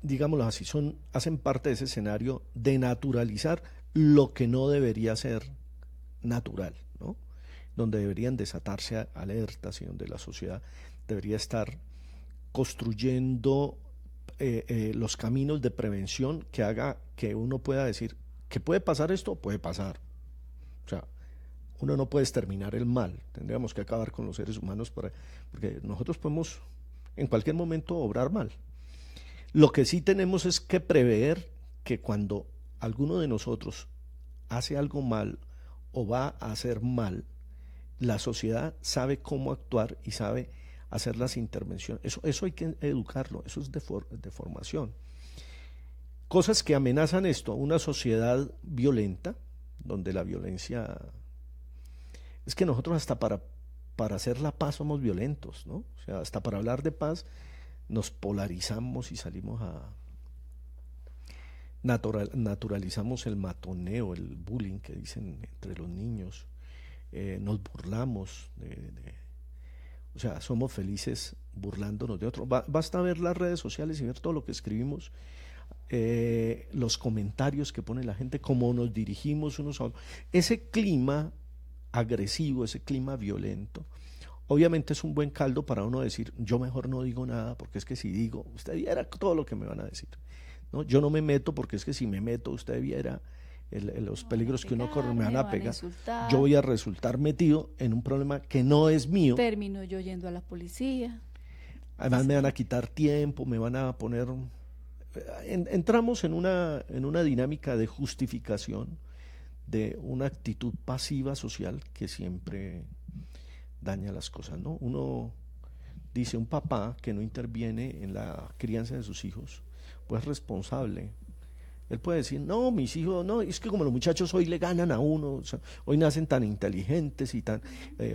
digámoslo así, hacen parte de ese escenario de naturalizar lo que no debería ser natural, ¿no? Donde deberían desatarse alertas y donde la sociedad debería estar construyendo los caminos de prevención que haga que uno pueda decir que puede pasar esto, puede pasar. O sea, uno no puede exterminar el mal, tendríamos que acabar con los seres humanos porque nosotros podemos en cualquier momento obrar mal. Lo que sí tenemos es que prever que cuando alguno de nosotros hace algo mal o va a hacer mal, la sociedad sabe cómo actuar y sabe hacer las intervenciones. Eso hay que educarlo, eso es de formación. Cosas que amenazan esto, una sociedad violenta, donde la violencia... Es que nosotros hasta para hacer la paz somos violentos, ¿no? O sea, hasta para hablar de paz nos polarizamos y salimos a... naturalizamos el matoneo, el bullying que dicen entre los niños. Nos burlamos o sea, somos felices burlándonos de otros. Basta ver las redes sociales y ver todo lo que escribimos, los comentarios que pone la gente, cómo nos dirigimos unos a otros. Ese clima agresivo, ese clima violento, obviamente es un buen caldo para uno decir, yo mejor no digo nada, porque es que si digo, usted viera todo lo que me van a decir, ¿no? Yo no me meto, porque es que si me meto, usted viera los peligros que uno corre, me van a pegar, yo voy a resultar metido en un problema que no es mío. Termino yo yendo a la policía. Además me van a quitar tiempo, me van a poner... Entramos en una dinámica de justificación de una actitud pasiva social que siempre daña las cosas, ¿no? Uno dice, un papá que no interviene en la crianza de sus hijos, pues es responsable. Él puede decir, no, mis hijos, no, es que como los muchachos hoy le ganan a uno, o sea, hoy nacen tan inteligentes y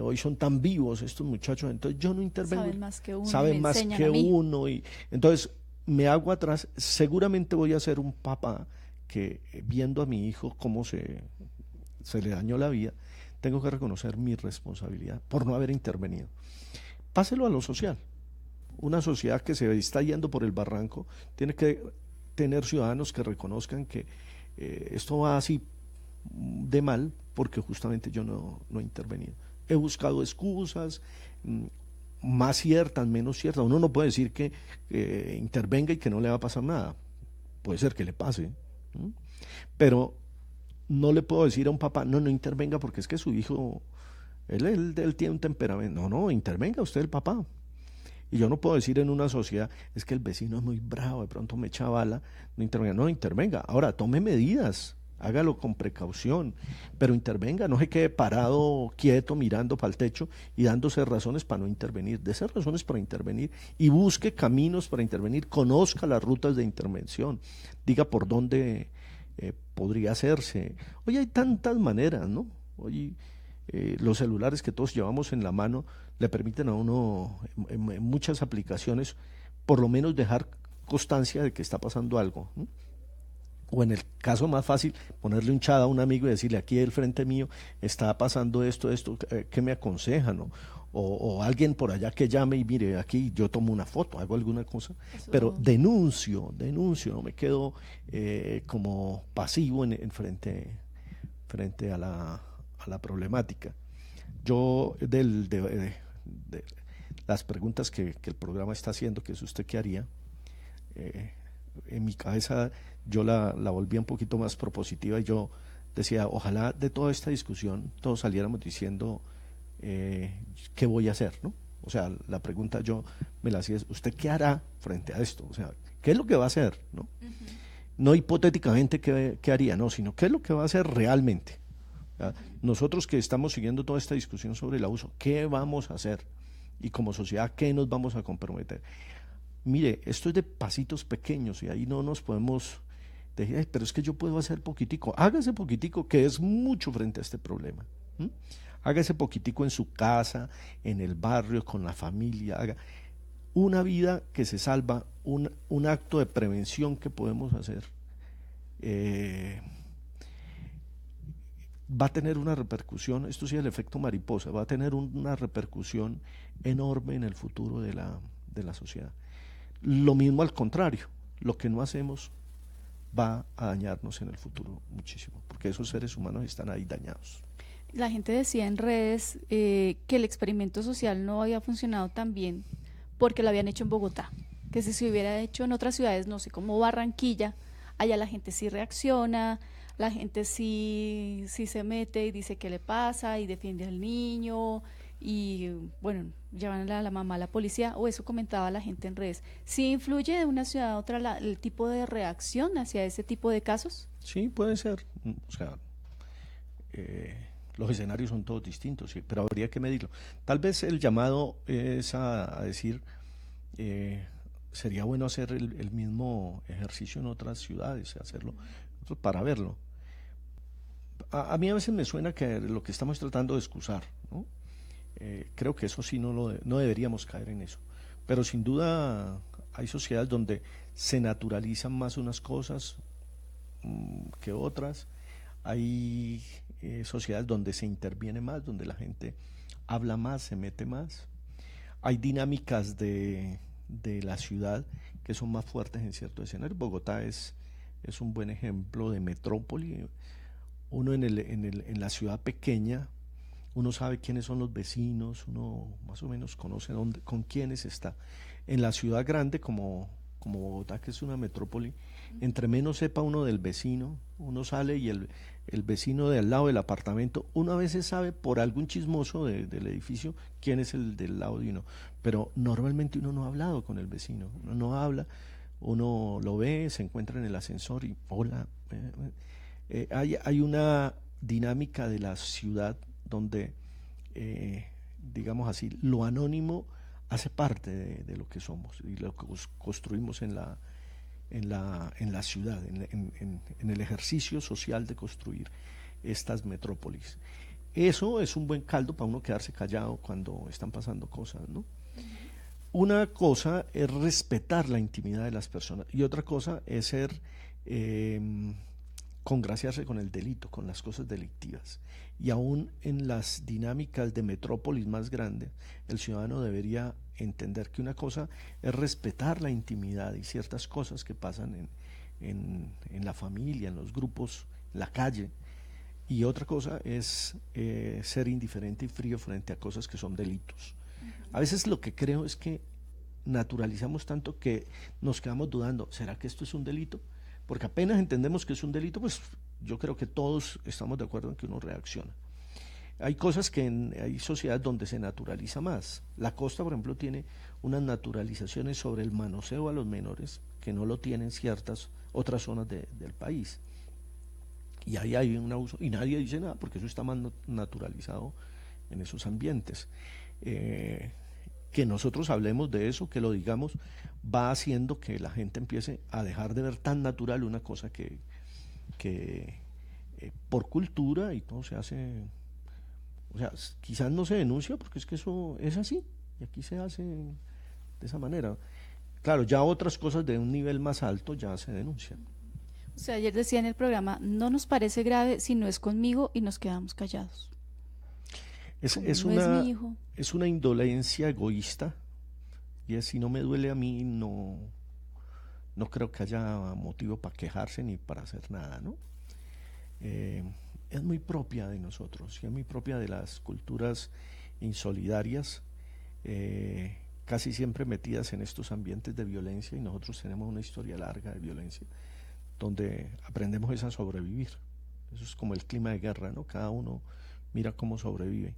hoy son tan vivos estos muchachos, entonces yo no intervengo. Saben más que uno, y entonces me hago atrás. Seguramente voy a ser un papá que viendo a mi hijo cómo se le dañó la vida, tengo que reconocer mi responsabilidad por no haber intervenido. Páselo a lo social. Una sociedad que se está yendo por el barranco tiene que tener ciudadanos que reconozcan que esto va así de mal porque justamente yo no he intervenido. He buscado excusas, más ciertas, menos ciertas. Uno no puede decir que intervenga y que no le va a pasar nada. Puede ser que le pase, pero no le puedo decir a un papá, no intervenga porque es que su hijo, él tiene un temperamento. No, intervenga usted, el papá. Y yo no puedo decir en una sociedad, es que el vecino es muy bravo, de pronto me echa bala, no intervenga. Ahora, tome medidas, hágalo con precaución, pero intervenga, no se quede parado, quieto, mirando para el techo y dándose razones para no intervenir. Dese razones para intervenir y busque caminos para intervenir, conozca las rutas de intervención, diga por dónde podría hacerse. Hoy hay tantas maneras, ¿no? Hoy los celulares que todos llevamos en la mano le permiten a uno en muchas aplicaciones por lo menos dejar constancia de que está pasando algo, ¿no? O en el caso más fácil, ponerle un chat a un amigo y decirle, aquí del frente mío está pasando esto, ¿qué me aconsejan? O alguien por allá que llame y mire, aquí yo tomo una foto, hago alguna cosa, pero Eso, denuncio, no me quedo como pasivo frente a la problemática. Yo, de las preguntas que el programa está haciendo, que es usted qué haría, eh, en mi cabeza yo la volví un poquito más propositiva y yo decía, ojalá de toda esta discusión todos saliéramos diciendo qué voy a hacer, ¿no? O sea, la pregunta yo me la hacía es, ¿usted qué hará frente a esto? O sea, ¿qué es lo que va a hacer? ¿No? No hipotéticamente qué haría, no, sino qué es lo que va a hacer realmente. ¿Ya? Nosotros que estamos siguiendo toda esta discusión sobre el abuso, ¿qué vamos a hacer? Y como sociedad, ¿qué nos vamos a comprometer? Mire, esto es de pasitos pequeños y ahí no nos podemos decir, pero es que yo puedo hacer poquitico. Hágase poquitico, que es mucho frente a este problema. ¿Mm? Hágase poquitico en su casa, en el barrio, con la familia. Haga una vida que se salva, un acto de prevención que podemos hacer. Va a tener una repercusión, esto sí es el efecto mariposa, va a tener una repercusión enorme en el futuro de la sociedad. Lo mismo al contrario, lo que no hacemos va a dañarnos en el futuro muchísimo, porque esos seres humanos están ahí dañados. la gente decía en redes que el experimento social no había funcionado tan bien porque lo habían hecho en Bogotá, que si se hubiera hecho en otras ciudades, no sé, como Barranquilla, allá la gente sí reacciona, la gente sí se mete y dice qué le pasa y defiende al niño y bueno, llevan a la mamá a la policía, o eso comentaba la gente en redes. ¿Sí influye de una ciudad a otra el tipo de reacción hacia ese tipo de casos? Sí, puede ser, o sea, eh, los escenarios son todos distintos, sí, pero habría que medirlo. Tal vez el llamado es a decir, eh, sería bueno hacer el mismo ejercicio en otras ciudades, hacerlo para verlo. A mí a veces me suena que lo que estamos tratando de excusar, ¿no? Creo que eso sí no deberíamos caer en eso. Pero sin duda hay sociedades donde se naturalizan más unas cosas que otras. Hay sociedades donde se interviene más, donde la gente habla más, se mete más. Hay dinámicas de la ciudad que son más fuertes en ciertos escenarios. Bogotá es un buen ejemplo de metrópoli. Uno en la ciudad pequeña, uno sabe quiénes son los vecinos, uno más o menos conoce con quiénes está. En la ciudad grande como Bogotá, que es una metrópoli, entre menos sepa uno del vecino, uno sale y el vecino de al lado del apartamento, uno a veces sabe por algún chismoso del edificio quién es el del lado de uno, pero normalmente uno no ha hablado con el vecino, uno no habla, uno lo ve, se encuentra en el ascensor y hola. Hay una dinámica de la ciudad donde, digamos así, lo anónimo hace parte de lo que somos y lo que construimos en la ciudad, en el ejercicio social de construir estas metrópolis. Eso es un buen caldo para uno quedarse callado cuando están pasando cosas, ¿no? Una cosa es respetar la intimidad de las personas y otra cosa es ser congraciarse con el delito, con las cosas delictivas. Y aún en las dinámicas de metrópolis más grandes, el ciudadano debería entender que una cosa es respetar la intimidad y ciertas cosas que pasan en la familia, en los grupos, en la calle, y otra cosa es ser indiferente y frío frente a cosas que son delitos. A veces lo que creo es que naturalizamos tanto que nos quedamos dudando, ¿será que esto es un delito? Porque apenas entendemos que es un delito, pues yo creo que todos estamos de acuerdo en que uno reacciona. Hay cosas hay sociedades donde se naturaliza más. La costa, por ejemplo, tiene unas naturalizaciones sobre el manoseo a los menores que no lo tienen ciertas otras zonas del país. Y ahí hay un abuso y nadie dice nada porque eso está más naturalizado en esos ambientes. Que nosotros hablemos de eso, que lo digamos, va haciendo que la gente empiece a dejar de ver tan natural una cosa que por cultura y todo se hace, o sea, quizás no se denuncia porque es que eso es así y aquí se hace de esa manera. Claro, ya otras cosas de un nivel más alto ya se denuncian. O sea, ayer decía en el programa, no nos parece grave si no es conmigo y nos quedamos callados. Es, Como es no es una, mi hijo. es una indolencia egoísta y es si no me duele a mí, no creo que haya motivo para quejarse ni para hacer nada, ¿no? Eh, es muy propia de nosotros y es muy propia de las culturas insolidarias, casi siempre metidas en estos ambientes de violencia, y nosotros tenemos una historia larga de violencia donde aprendemos es a sobrevivir. Eso es como el clima de guerra, ¿no? Cada uno mira cómo sobrevive.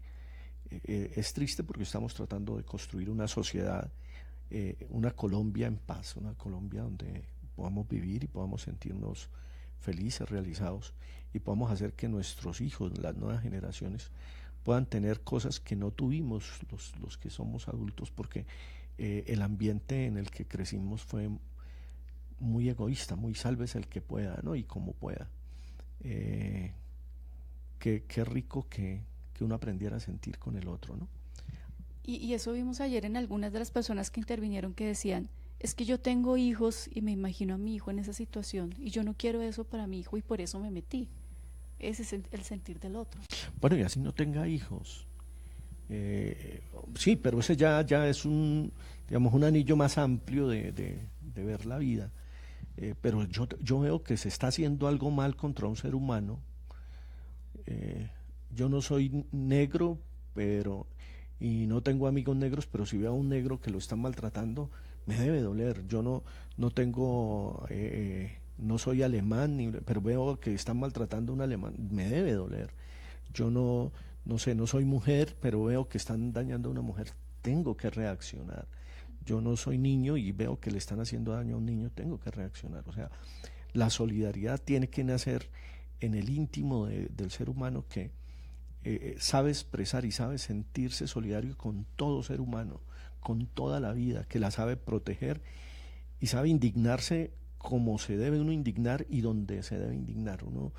Es triste porque estamos tratando de construir una sociedad, una Colombia en paz, una Colombia donde podamos vivir y podamos sentirnos felices, realizados, y podamos hacer que nuestros hijos, las nuevas generaciones, puedan tener cosas que no tuvimos los que somos adultos, porque el ambiente en el que crecimos fue muy egoísta, muy sálvese el que pueda, ¿no? Y como pueda. Eh, qué rico que uno aprendiera a sentir con el otro, ¿no? Y eso vimos ayer en algunas de las personas que intervinieron que decían, es que yo tengo hijos y me imagino a mi hijo en esa situación y yo no quiero eso para mi hijo y por eso me metí. Ese es el sentir del otro. Bueno, y así no tenga hijos. Sí, pero ese ya es digamos, un anillo más amplio de ver la vida. Pero yo veo que se está haciendo algo mal contra un ser humano. Yo no soy negro, pero y no tengo amigos negros, pero si veo a un negro que lo están maltratando, me debe doler. Yo no tengo, no soy alemán, pero veo que están maltratando a un alemán, me debe doler. Yo no sé, no soy mujer, pero veo que están dañando a una mujer, tengo que reaccionar. Yo no soy niño y veo que le están haciendo daño a un niño, tengo que reaccionar. O sea, la solidaridad tiene que nacer en el íntimo del ser humano, que sabe expresar y sabe sentirse solidario con todo ser humano, con toda la vida, que la sabe proteger y sabe indignarse como se debe uno indignar y donde se debe indignar. Uno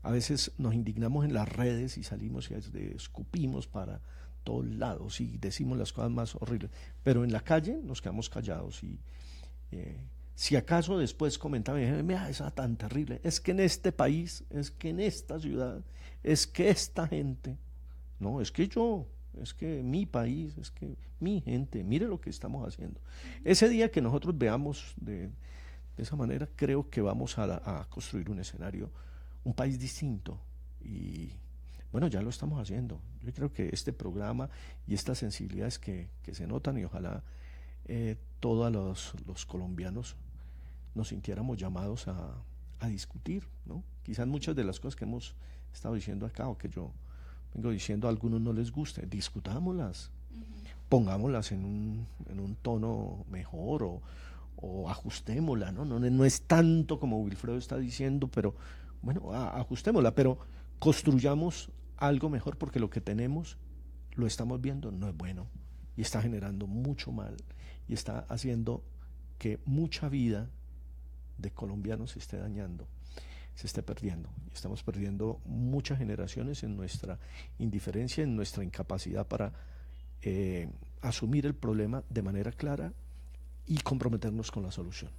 a veces nos indignamos en las redes y salimos y escupimos para todos lados y decimos las cosas más horribles, pero en la calle nos quedamos callados y si acaso después comentaba, mira, esa tan terrible, es que en este país, es que en esta ciudad, es que esta gente, no, es que yo, es que mi país, es que mi gente, mire lo que estamos haciendo. Ese día que nosotros veamos de esa manera, creo que vamos a construir un escenario, un país distinto. Y bueno, ya lo estamos haciendo. Yo creo que este programa y estas sensibilidades que se notan, y ojalá todos los colombianos nos sintiéramos llamados a discutir, ¿no? Quizás muchas de las cosas que hemos estado diciendo acá o que yo vengo diciendo a algunos no les guste, discutámoslas, pongámoslas en un tono mejor o ajustémosla, ¿no? No es tanto como Wilfredo está diciendo, pero bueno, ajustémosla, pero construyamos algo mejor, porque lo que tenemos, lo estamos viendo, no es bueno y está generando mucho mal y está haciendo que mucha vida de colombianos se esté dañando, se esté perdiendo. Y estamos perdiendo muchas generaciones en nuestra indiferencia, en nuestra incapacidad para asumir el problema de manera clara y comprometernos con la solución.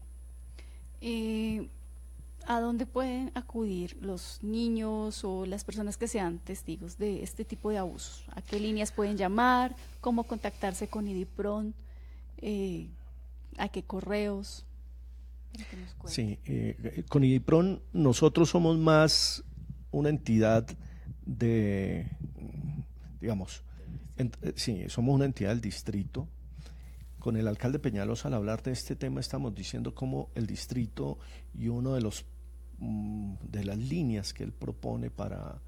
¿A dónde pueden acudir los niños o las personas que sean testigos de este tipo de abusos? ¿A qué líneas pueden llamar? ¿Cómo contactarse con IDIPRON? ¿A qué correos? Sí, con IDIPRON nosotros somos más una entidad digamos, sí, somos una entidad del distrito. Con el alcalde Peñalosa, al hablar de este tema, estamos diciendo cómo el distrito y uno de las líneas que él propone para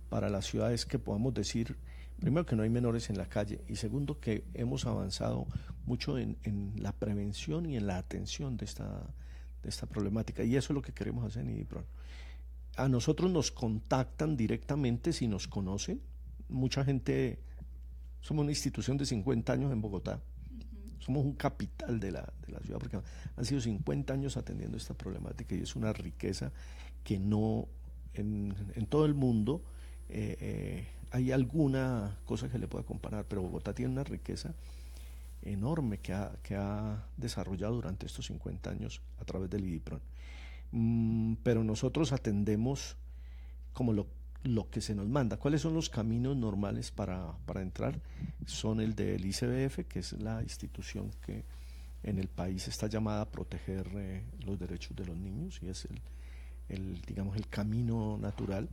la ciudad es que podamos decir, primero, que no hay menores en la calle, y segundo, que hemos avanzado mucho en la prevención y en la atención de esta problemática, y eso es lo que queremos hacer en IDIPRON. A nosotros nos contactan directamente si nos conocen. Mucha gente, somos una institución de 50 años en Bogotá, somos un capital de la ciudad, porque han sido 50 años atendiendo esta problemática, y es una riqueza que no en todo el mundo hay alguna cosa que le pueda comparar, pero Bogotá tiene una riqueza enorme que ha desarrollado durante estos 50 años a través del IDIPRON. pero nosotros atendemos como lo que se nos manda. ¿Cuáles son los caminos normales para entrar? Son el del ICBF, que es la institución que en el país está llamada a proteger los derechos de los niños, y es digamos, el camino natural.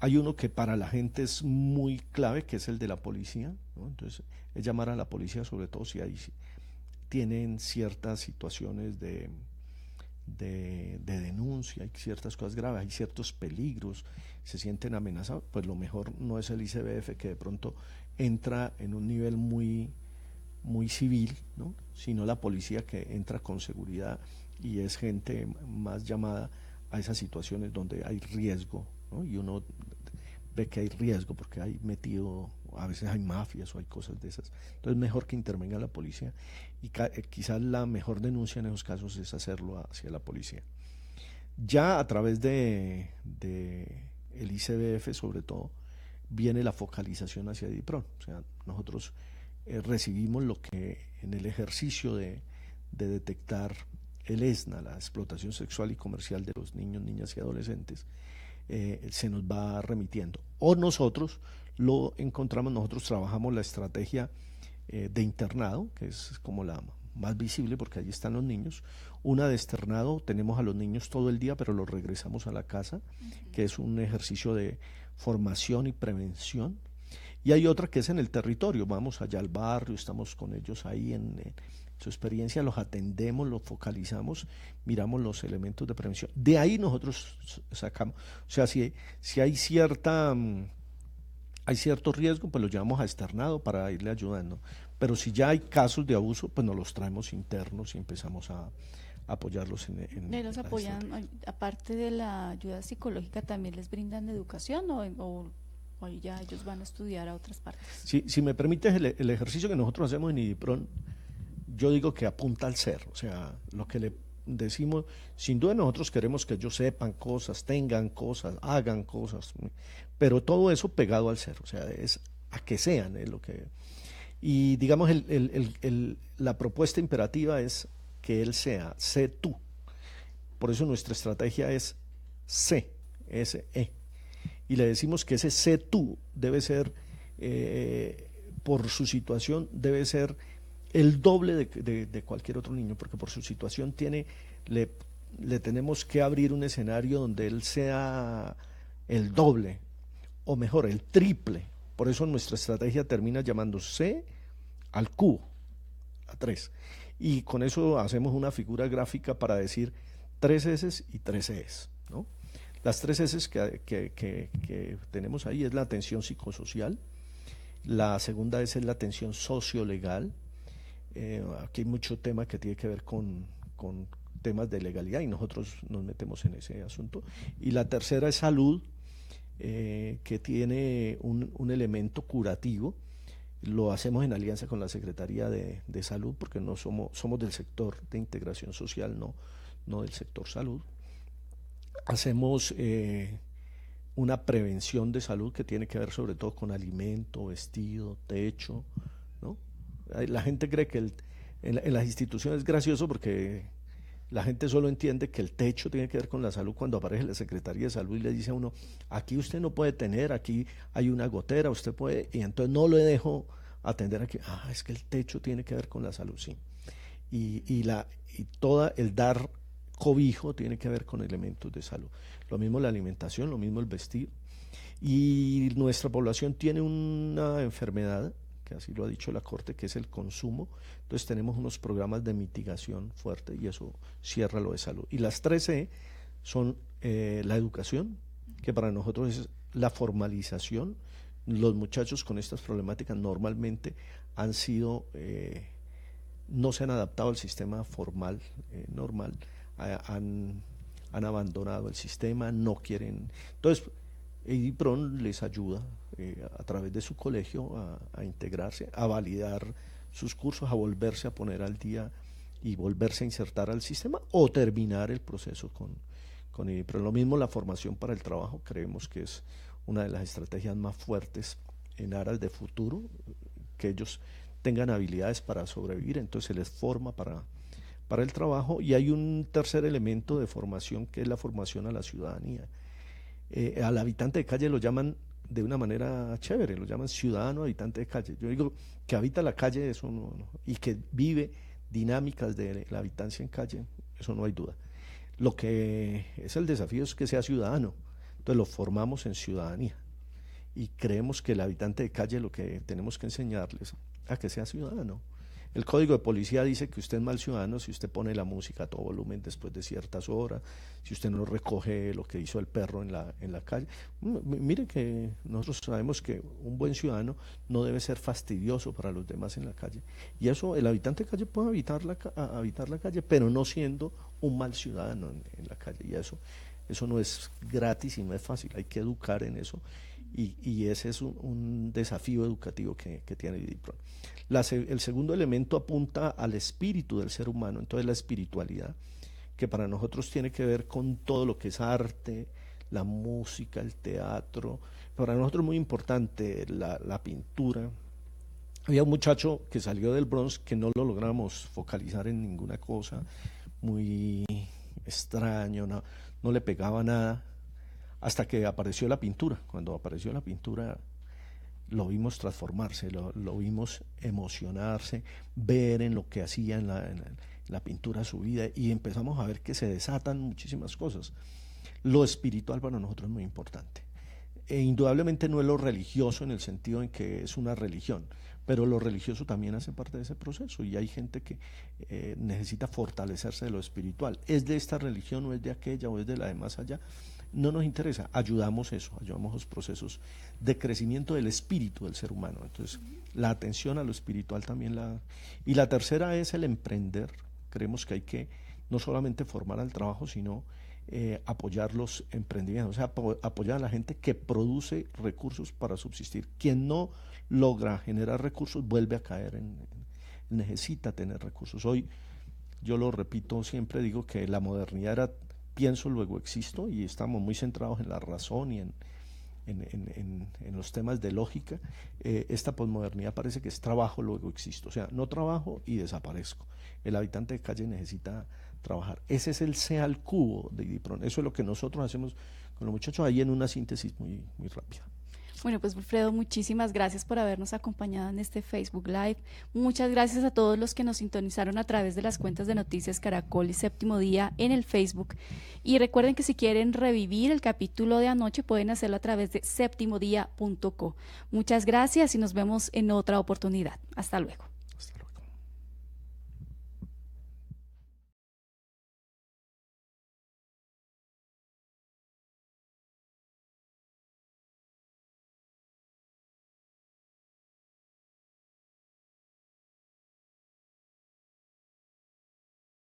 Hay uno que para la gente es muy clave, que es el de la policía, ¿no? Entonces es llamar a la policía, sobre todo si tienen ciertas situaciones de denuncia, hay ciertas cosas graves, hay ciertos peligros, se sienten amenazados. Pues lo mejor no es el ICBF, que de pronto entra en un nivel muy civil, ¿no? Sino la policía, que entra con seguridad y es gente más llamada a esas situaciones donde hay riesgo, ¿no? Y uno ve que hay riesgo porque hay metido, a veces hay mafias o hay cosas de esas. Entonces mejor que intervenga la policía, y quizás la mejor denuncia en esos casos es hacerlo hacia la policía. Ya a través de el ICBF, sobre todo, viene la focalización hacia DIPRON. O sea, nosotros recibimos lo que en el ejercicio de detectar el ESNA, la explotación sexual y comercial de los niños, niñas y adolescentes, se nos va remitiendo. O nosotros lo encontramos, nosotros trabajamos la estrategia de internado, que es como la más visible porque allí están los niños. Una de externado, tenemos a los niños todo el día, pero los regresamos a la casa, que es un ejercicio de formación y prevención. Y hay otra que es en el territorio, vamos allá al barrio, estamos con ellos ahí en su experiencia, los atendemos, los focalizamos, miramos los elementos de prevención. De ahí nosotros sacamos, o sea, si hay cierto riesgo, pues los llevamos a externado para irle ayudando. Pero si ya hay casos de abuso, pues nos los traemos internos y empezamos a apoyarlos ¿Los apoyan, aparte de la ayuda psicológica, también les brindan educación o ya ellos van a estudiar a otras partes? Si me permites, el ejercicio que nosotros hacemos en IDIPRON, yo digo que apunta al ser. O sea, lo que le decimos, sin duda nosotros queremos que ellos sepan cosas, tengan cosas, hagan cosas, pero todo eso pegado al ser, o sea, es a que sean, es lo que... Y digamos, la propuesta imperativa es que él sea, sé tú. Por eso nuestra estrategia es sé, S-E. Y le decimos que ese sé tú debe ser, por su situación, debe ser el doble de cualquier otro niño, porque por su situación le tenemos que abrir un escenario donde él sea el doble, o mejor, el triple. Por eso nuestra estrategia termina llamándose al cubo, a 3. Y con eso hacemos una figura gráfica para decir 3 S y 3 Es, ¿no? Las 3 S que tenemos ahí es la atención psicosocial, la segunda es la atención sociolegal. Aquí hay mucho tema que tiene que ver con temas de legalidad y nosotros nos metemos en ese asunto. Y la tercera es salud, que tiene un elemento curativo. Lo hacemos en alianza con la Secretaría de Salud, porque no somos del sector de integración social, no del sector salud. Hacemos una prevención de salud que tiene que ver sobre todo con alimento, vestido, techo, ¿no? La gente cree que en las instituciones es gracioso porque la gente solo entiende que el techo tiene que ver con la salud cuando aparece la Secretaría de Salud y le dice a uno, aquí usted no puede tener, aquí hay una gotera, usted puede, y entonces no le dejo atender aquí. Es que el techo tiene que ver con la salud, sí. Y todo el dar cobijo tiene que ver con elementos de salud. Lo mismo la alimentación, lo mismo el vestido. Y nuestra población tiene una enfermedad, que así lo ha dicho la Corte, que es el consumo. Entonces tenemos unos programas de mitigación fuerte y eso cierra lo de salud. Y las 3E son la educación, que para nosotros es la formalización. Los muchachos con estas problemáticas normalmente han sido, no se han adaptado al sistema formal, normal, han abandonado el sistema, no quieren. Entonces, IDIPRON les ayuda a través de su colegio a integrarse, a validar sus cursos, a volverse a poner al día y volverse a insertar al sistema o terminar el proceso con IDIPRON. Lo mismo la formación para el trabajo, creemos que es una de las estrategias más fuertes en aras de futuro, que ellos tengan habilidades para sobrevivir, entonces se les forma para el trabajo. Y hay un tercer elemento de formación, que es la formación a la ciudadanía. Al habitante de calle lo llaman de una manera chévere, lo llaman ciudadano habitante de calle. Yo digo que habita la calle, eso no, y que vive dinámicas de la habitancia en calle, eso no hay duda. Lo que es el desafío es que sea ciudadano, entonces lo formamos en ciudadanía y creemos que el habitante de calle lo que tenemos que enseñarles a que sea ciudadano. El código de policía dice que usted es mal ciudadano si usted pone la música a todo volumen después de ciertas horas, si usted no recoge lo que hizo el perro en la calle. Mire que nosotros sabemos que un buen ciudadano no debe ser fastidioso para los demás en la calle. Y eso, el habitante de calle puede habitar la calle, pero no siendo un mal ciudadano en la calle. Y eso no es gratis y no es fácil, hay que educar en eso. Y ese es un desafío educativo que tiene IDIPRON. El segundo elemento apunta al espíritu del ser humano, entonces la espiritualidad, que para nosotros tiene que ver con todo lo que es arte, la música, el teatro. Para nosotros es muy importante la pintura. Había un muchacho que salió del Bronx que no lo logramos focalizar en ninguna cosa, muy extraño, no le pegaba nada, hasta que apareció la pintura. Cuando apareció la pintura lo vimos transformarse, lo vimos emocionarse, ver en lo que hacía en la pintura su vida, y empezamos a ver que se desatan muchísimas cosas. Lo espiritual para nosotros es muy importante. Indudablemente no es lo religioso en el sentido en que es una religión, pero lo religioso también hace parte de ese proceso, y hay gente que necesita fortalecerse de lo espiritual. ¿Es de esta religión o es de aquella o es de la de más allá? No nos interesa, ayudamos los procesos de crecimiento del espíritu del ser humano. Entonces, la atención a lo espiritual también Y la tercera es el emprender. Creemos que hay que no solamente formar al trabajo, sino apoyar los emprendimientos, o sea, apoyar a la gente que produce recursos para subsistir. Quien no logra generar recursos vuelve a caer necesita tener recursos. Hoy, yo lo repito siempre, digo que la modernidad era pienso, luego existo, y estamos muy centrados en la razón y en los temas de lógica. Esta posmodernidad parece que es trabajo, luego existo, o sea, no trabajo y desaparezco. El habitante de calle necesita trabajar. Ese es el C al cubo de IDIPRON. Eso es lo que nosotros hacemos con los muchachos, ahí en una síntesis muy, muy rápida. Bueno, pues Wilfredo, muchísimas gracias por habernos acompañado en este Facebook Live. Muchas gracias a todos los que nos sintonizaron a través de las cuentas de Noticias Caracol y Séptimo Día en el Facebook. Y recuerden que si quieren revivir el capítulo de anoche pueden hacerlo a través de septimodia.co. Muchas gracias y nos vemos en otra oportunidad. Hasta luego.